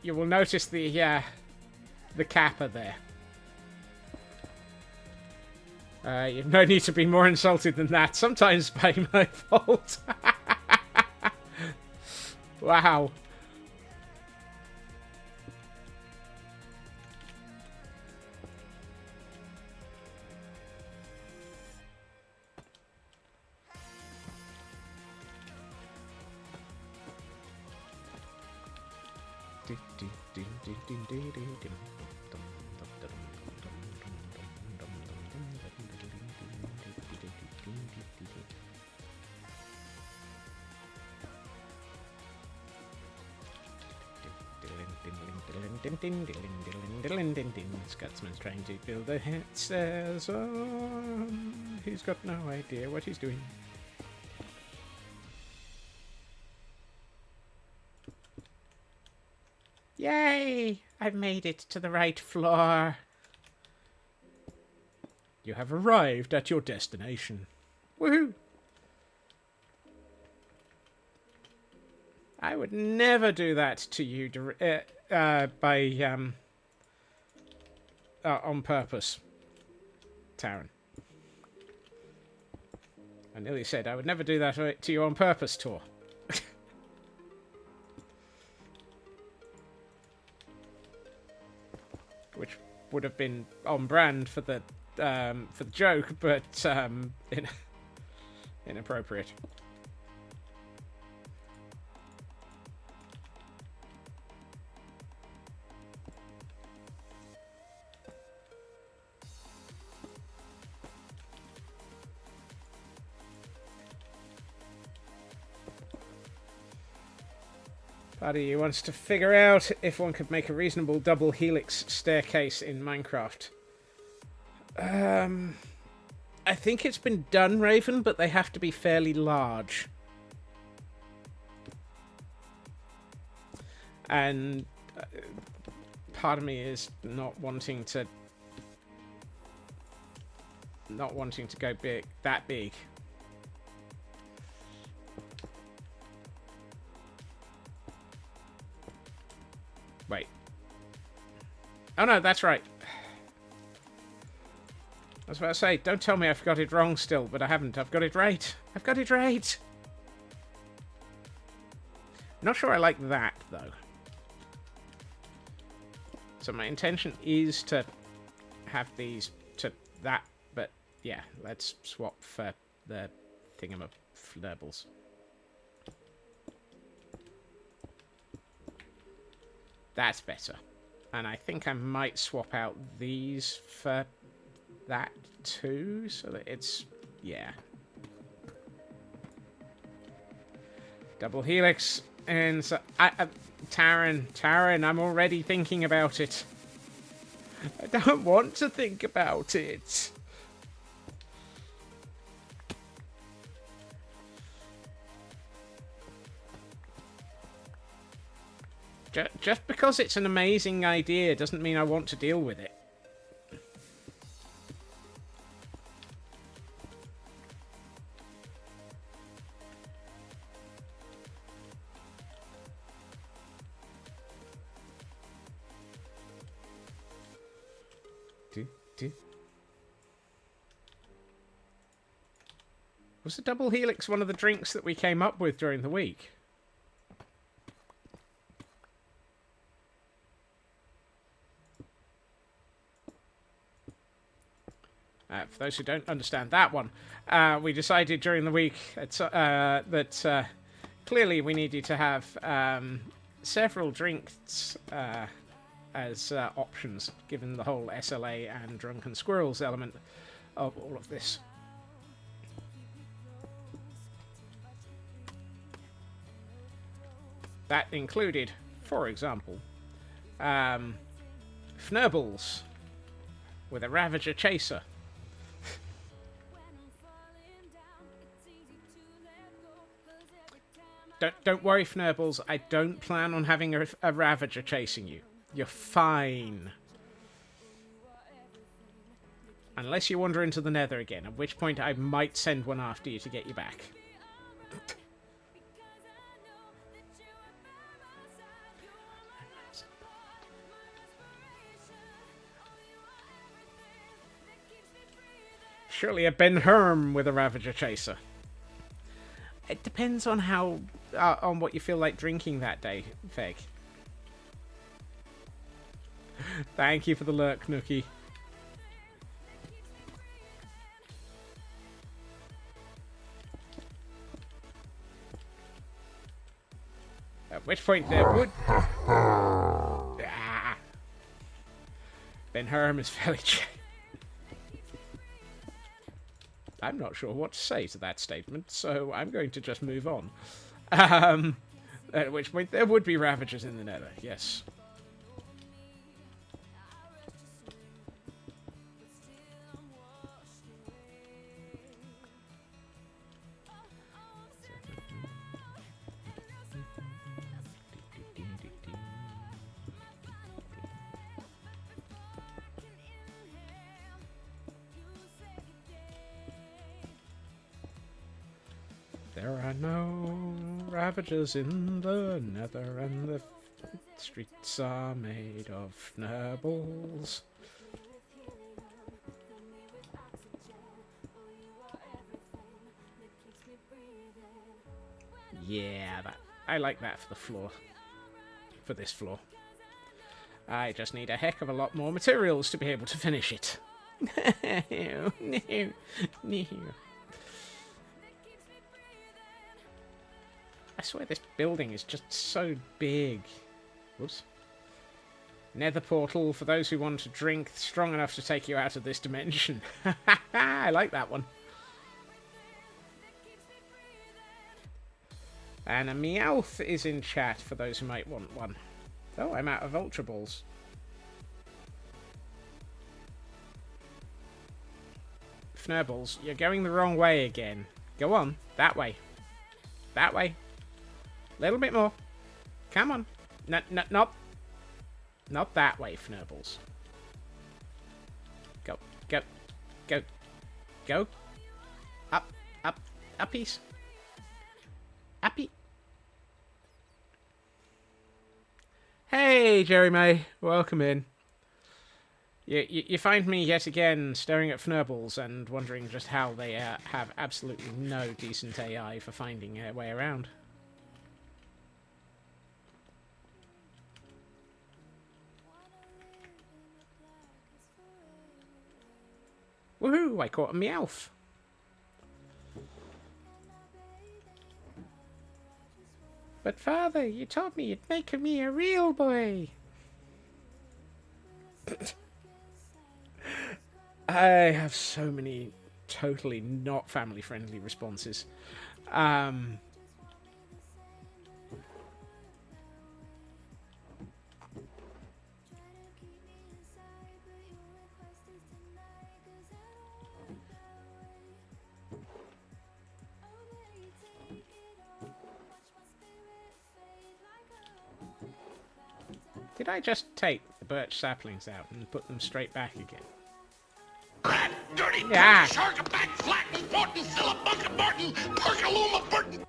You will notice the kappa there. You've no need to be more insulted than that. Sometimes by my fault. Wow. Scotsman's trying to build a head stairs. Oh, he's got no idea what he's doing. Yay! I've made it to the right floor. You have arrived at your destination. Woohoo! I would never do that to you on purpose, Taran. I nearly said I would never do that to you on purpose, Tor. Which would have been on brand for the joke, but inappropriate. Buddy wants to figure out if one could make a reasonable double helix staircase in Minecraft. I think it's been done, Raven, but they have to be fairly large. And part of me is not wanting to go that big. Wait. Oh no, that's right. I was about to say, don't tell me I've got it wrong still, but I haven't. I've got it right. I've got it right. Not sure I like that, though. So my intention is to have these to that, but yeah, let's swap for the thingamaflurbles. That's better. And I think I might swap out these for that too, so that it's, yeah. Double helix, and so, Taryn, I'm already thinking about it. I don't want to think about it. Just because it's an amazing idea doesn't mean I want to deal with it. Was the double helix one of the drinks that we came up with during the week? For those who don't understand that one, we decided during the week that clearly we needed to have several drinks as options, given the whole SLA and Drunken Squirrels element of all of this. That included, for example, Fnurbles with a Ravager Chaser. Don't worry, Fnurbles. I don't plan on having a Ravager chasing you. You're fine. Unless you wander into the Nether again, at which point I might send one after you to get you back. Surely a Ben Herm with a Ravager Chaser. It depends on how, on what you feel like drinking that day, Feg. Thank you for the lurk, Nookie. At which point there would... Ben Herm is fairly... I'm not sure what to say to that statement, so I'm going to just move on. At which point there would be Ravagers in the Nether, yes. There are no Ravagers in the Nether, and the streets are made of Fnurbles. Yeah, I like that for the floor. For this floor. I just need a heck of a lot more materials to be able to finish it. No. I swear this building is just so big. Whoops. Nether portal for those who want a drink strong enough to take you out of this dimension. I like that one. And a Meowth is in chat for those who might want one. Oh, I'm out of Ultra Balls. Fnurbles, you're going the wrong way again. Go on, that way. That way. Little bit more. Come on. Not that way, Fnurbles. Go. Uppies. Uppy. Hey, Jerry May. Welcome in. You find me yet again staring at Fnurbles and wondering just how they have absolutely no decent AI for finding a way around. Woohoo! I caught a Meowth. But father, you told me you'd make me a real boy. I have so many totally not family-friendly responses. Did I just take the birch saplings out and put them straight back again? Rat, dirty, Yeah. shark, back, flat, and fortin, sillabunka, burton, perkaluma, burton.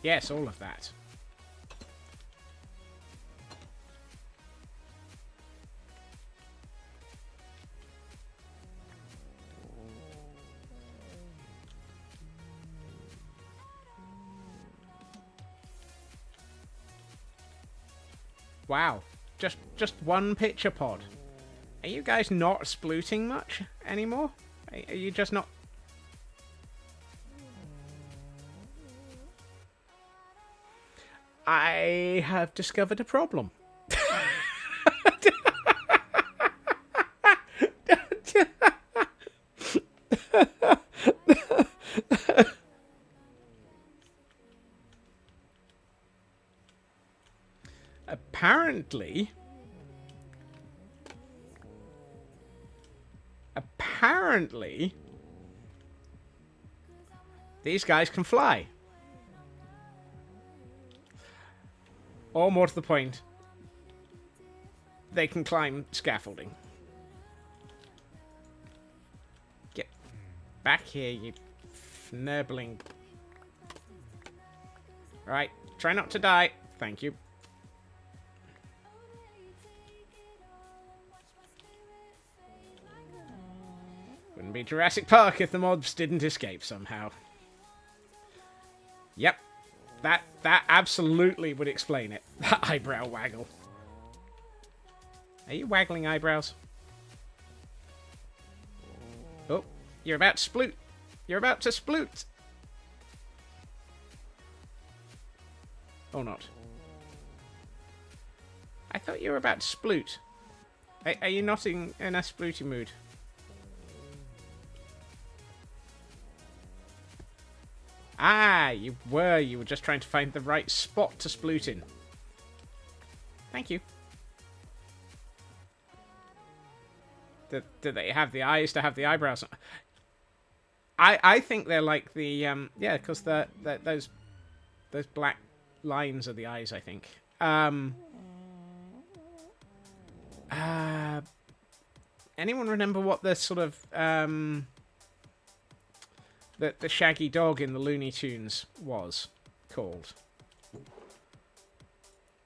Yes, all of that. Wow. Just one picture pod. Are you guys not splooting much anymore? Are you just not... I have discovered a problem. Apparently, these guys can fly. Or more to the point, they can climb scaffolding. Get back here, you fnirbling. Right, try not to die. Thank you. Wouldn't be Jurassic Park if the mobs didn't escape somehow. Yep. That absolutely would explain it. That eyebrow waggle. Are you waggling eyebrows? Oh, you're about to sploot. You're about to sploot. Or not. I thought you were about to sploot. Are you not in a splooty mood? Ah, you were just trying to find the right spot to sploot in. Thank you. Do they have the eyes to have the eyebrows? I think they're like the yeah, because those black lines are the eyes, I think. Anyone remember what the sort of the shaggy dog in the Looney Tunes was called?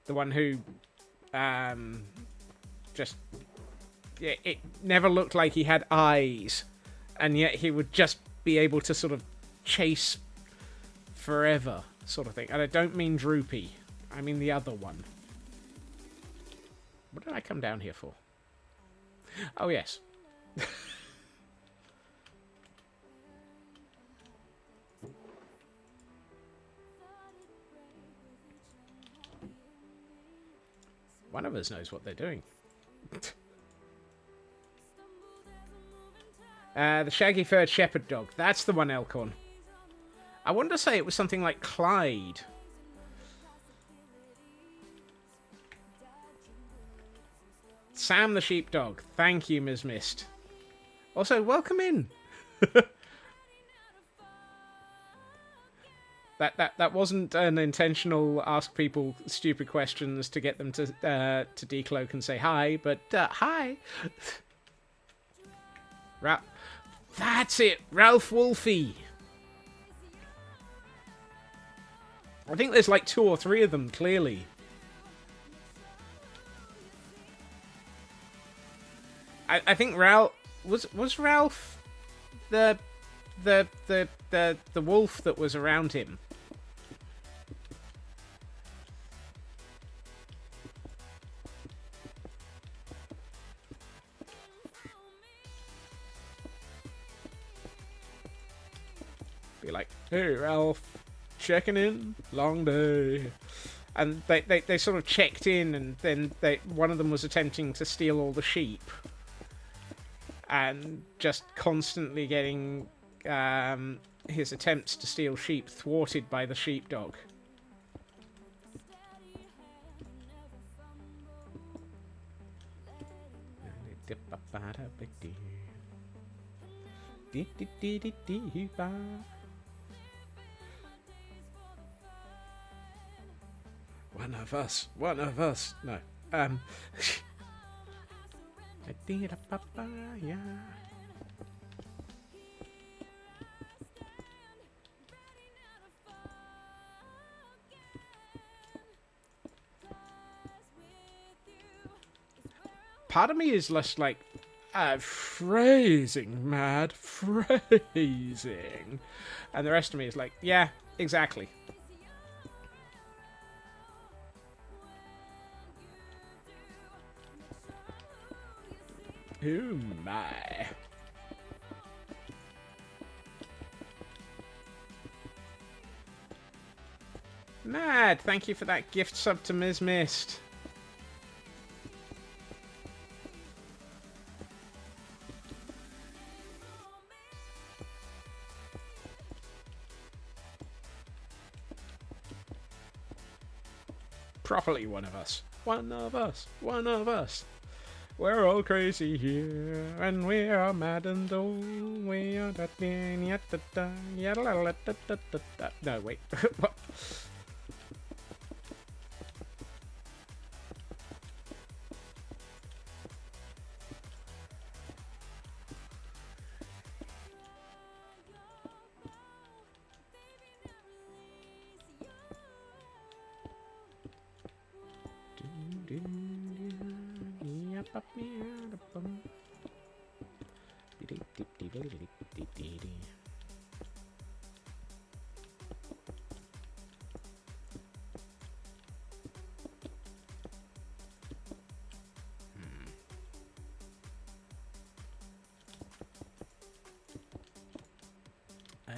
The one who just... yeah, it never looked like he had eyes, and yet he would just be able to sort of chase forever, sort of thing. And I don't mean Droopy. I mean the other one. What did I come down here for? Oh, yes. One of us knows what they're doing. The shaggy furred shepherd dog. That's the one, Elkhorn. I wanted to say it was something like Clyde. Sam the sheepdog. Thank you, Ms. Mist. Also, welcome in. That wasn't an intentional ask people stupid questions to get them to decloak and say hi, but hi. That's it, Ralph Wolfie. I think there's like 2 or 3 of them, clearly. I think Ralph was Ralph the wolf that was around him. Be like, hey Ralph, checking in, long day. And they sort of checked in, and then one of them was attempting to steal all the sheep. and just constantly getting his attempts to steal sheep thwarted by the sheepdog. One of us. One of us. No. Yeah. Part of me is less like phrasing, mad phrasing, and the rest of me is like, yeah, exactly. Oh my. Mad, thank you for that gift sub to Ms. Mist. Properly one of us. One of us. One of us. We're all crazy here, and we are mad and old. We are that. No, wait. What?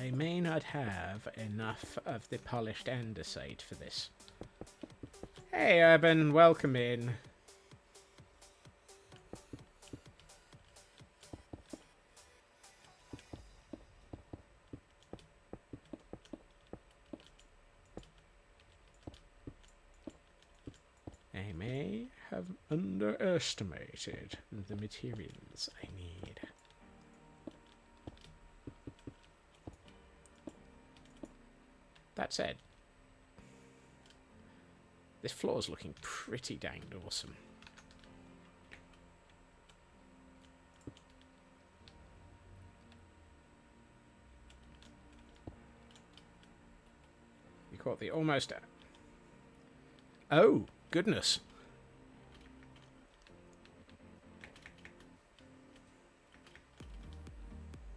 I may not have enough of the polished andesite for this. Hey, Urban, welcome in. I may have underestimated the materials I need. That said, this floor's looking pretty danged awesome. You caught the almost... Oh, goodness.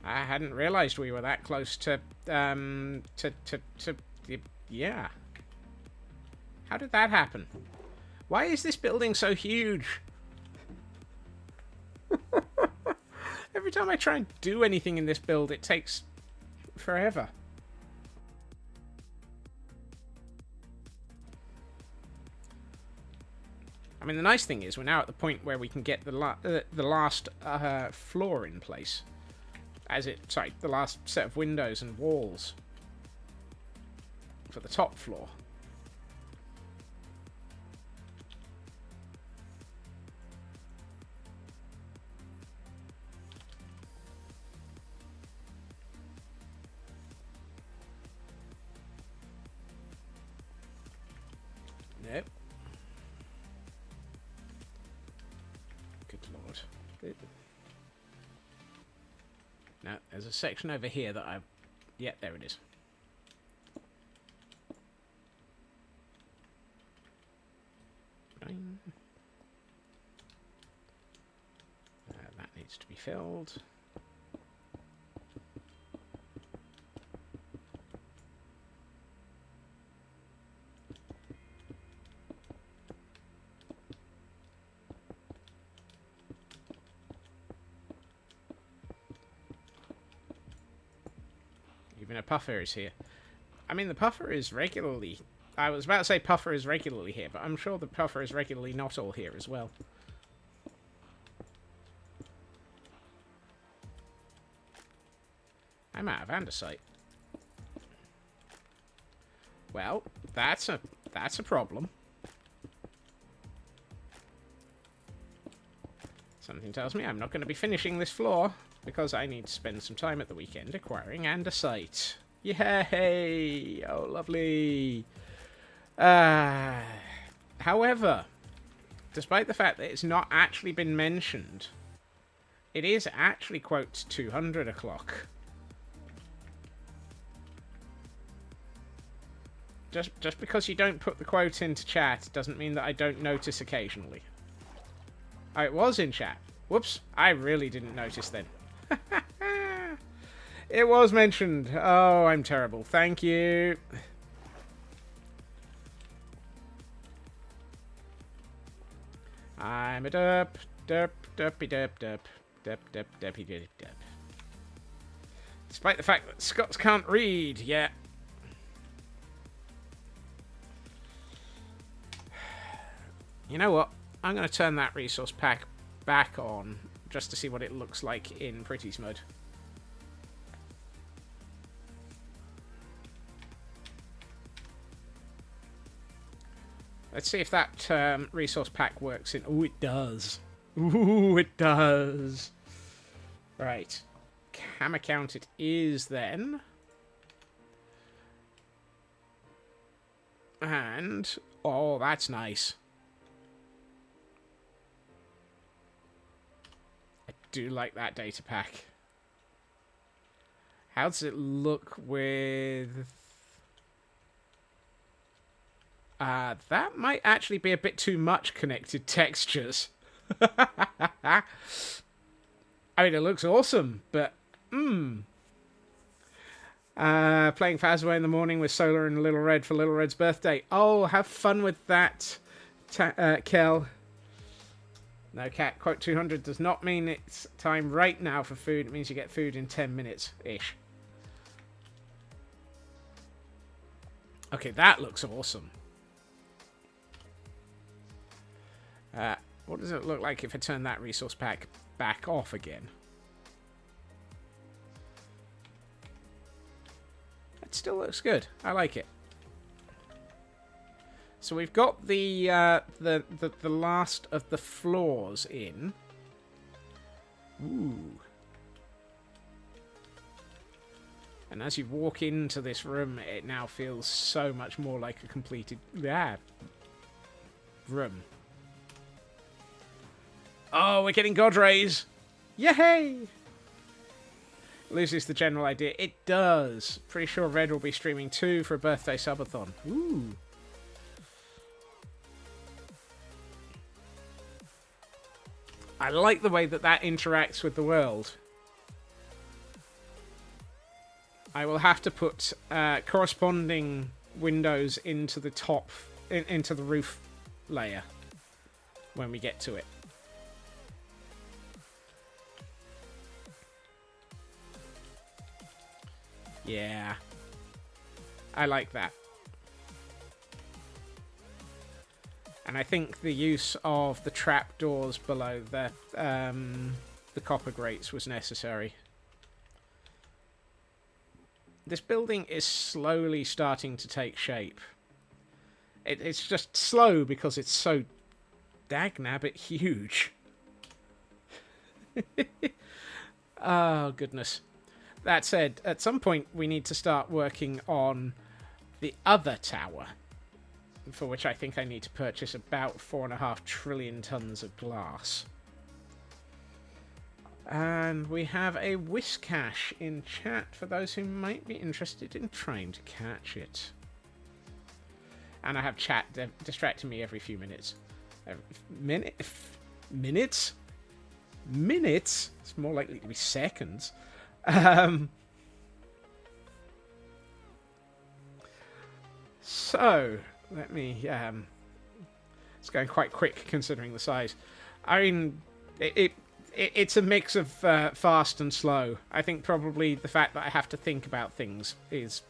I hadn't realized we were that close to yeah. How did that happen? Why is this building so huge? Every time I try and do anything in this build, it takes forever. I mean, the nice thing is we're now at the point where we can get the last floor in place. The last set of windows and walls for the top floor. Nope. Good lord. Now, there's a section over here that I... Yeah, there it is. That needs to be filled. Even a puffer is here. I mean, the puffer is regularly... I was about to say puffer is regularly here, but I'm sure the puffer is regularly not all here as well. I'm out of andesite. Well, that's a problem. Something tells me I'm not going to be finishing this floor because I need to spend some time at the weekend acquiring andesite. Yay! Oh, lovely. However, despite the fact that it's not actually been mentioned, it is actually, quote, 200 o'clock. Just because you don't put the quote into chat doesn't mean that I don't notice occasionally. Oh, it was in chat. Whoops, I really didn't notice then. It was mentioned. Oh, I'm terrible. Thank you. I'm a derp, derpy derp, derp, derpy derp. Despite the fact that Scots can't read yet. You know what? I'm going to turn that resource pack back on just to see what it looks like in Pretty's mode. Let's see if that resource pack works in... Oh, it does. Ooh, it does. Right. Cam account it is then. And... Oh, that's nice. I do like that data pack. How does it look with... that might actually be a bit too much connected textures. I mean, it looks awesome, but... Playing Phasma in the morning with Solar and Little Red for Little Red's birthday. Oh, have fun with that, Kel. No, Cat, quote 200 does not mean it's time right now for food. It means you get food in 10 minutes-ish. Okay, that looks awesome. What does it look like if I turn that resource pack back off again? It still looks good. I like it. So we've got the last of the floors in. Ooh. And as you walk into this room, it now feels so much more like a completed room. Oh, we're getting God Rays! Yay! Loses the general idea. It does. Pretty sure Red will be streaming too for a birthday subathon. Ooh. I like the way that that interacts with the world. I will have to put corresponding windows into the top, into the roof layer when we get to it. Yeah. I like that. And I think the use of the trapdoors below the copper grates was necessary. This building is slowly starting to take shape. It's just slow because it's so dagnabbit huge. Oh, goodness. That said, at some point we need to start working on the other tower, for which I think I need to purchase about 4.5 trillion tons of glass. And we have a Whiscash in chat for those who might be interested in trying to catch it. And I have chat distracting me every few minutes. Minutes? Minutes? It's more likely to be seconds. So, let me... it's going quite quick considering the size. I mean, it's a mix of fast and slow. I think probably the fact that I have to think about things is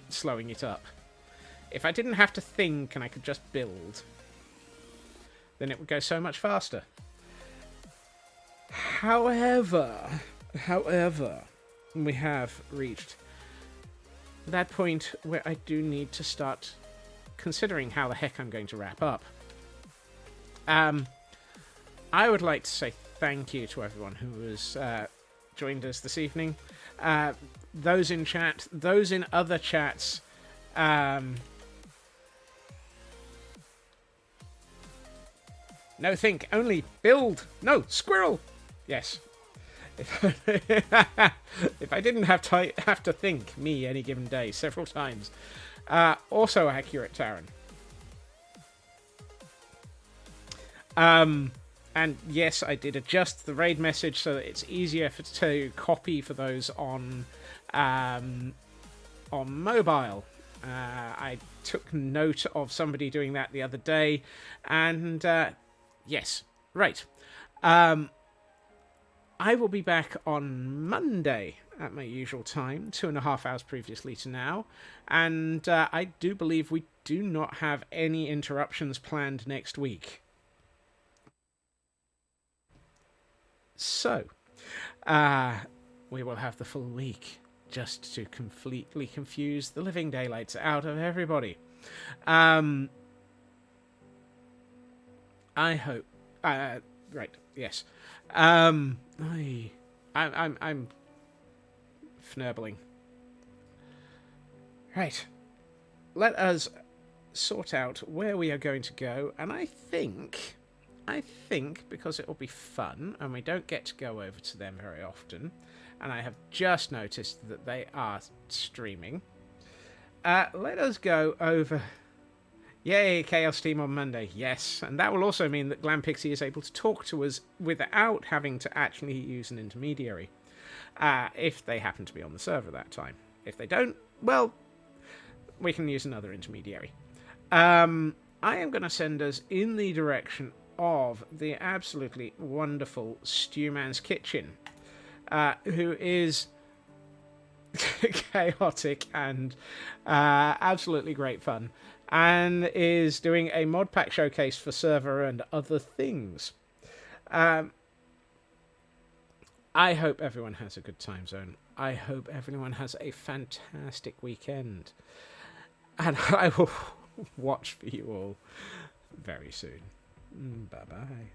slowing it up. If I didn't have to think and I could just build, then it would go so much faster. However, we have reached that point where I do need to start considering how the heck I'm going to wrap up. I would like to say thank you to everyone who has joined us this evening. Those in chat, those in other chats. No think, only build. No, squirrel. Yes. If I didn't have to think me any given day several times. Also accurate, Taran. And yes, I did adjust the raid message so that it's easier to copy for those on mobile. I took note of somebody doing that the other day, and yes, right. I will be back on Monday at my usual time, 2.5 hours previously to now, and I do believe we do not have any interruptions planned next week. So, we will have the full week just to completely confuse the living daylights out of everybody. I hope. Right. Yes. I'm fnurbling. Right. Let us sort out where we are going to go, and I think, because it will be fun, and we don't get to go over to them very often, and I have just noticed that they are streaming, let us go over... Yay, Chaos Team on Monday, yes, and that will also mean that Glam Pixie is able to talk to us without having to actually use an intermediary, if they happen to be on the server that time. If they don't, well, we can use another intermediary. I am going to send us in the direction of the absolutely wonderful Stewman's Kitchen, who is chaotic and absolutely great fun, and is doing a mod pack showcase for server and other things. I hope everyone has a good time zone. I hope everyone has a fantastic weekend. And I will watch for you all very soon. Bye-bye.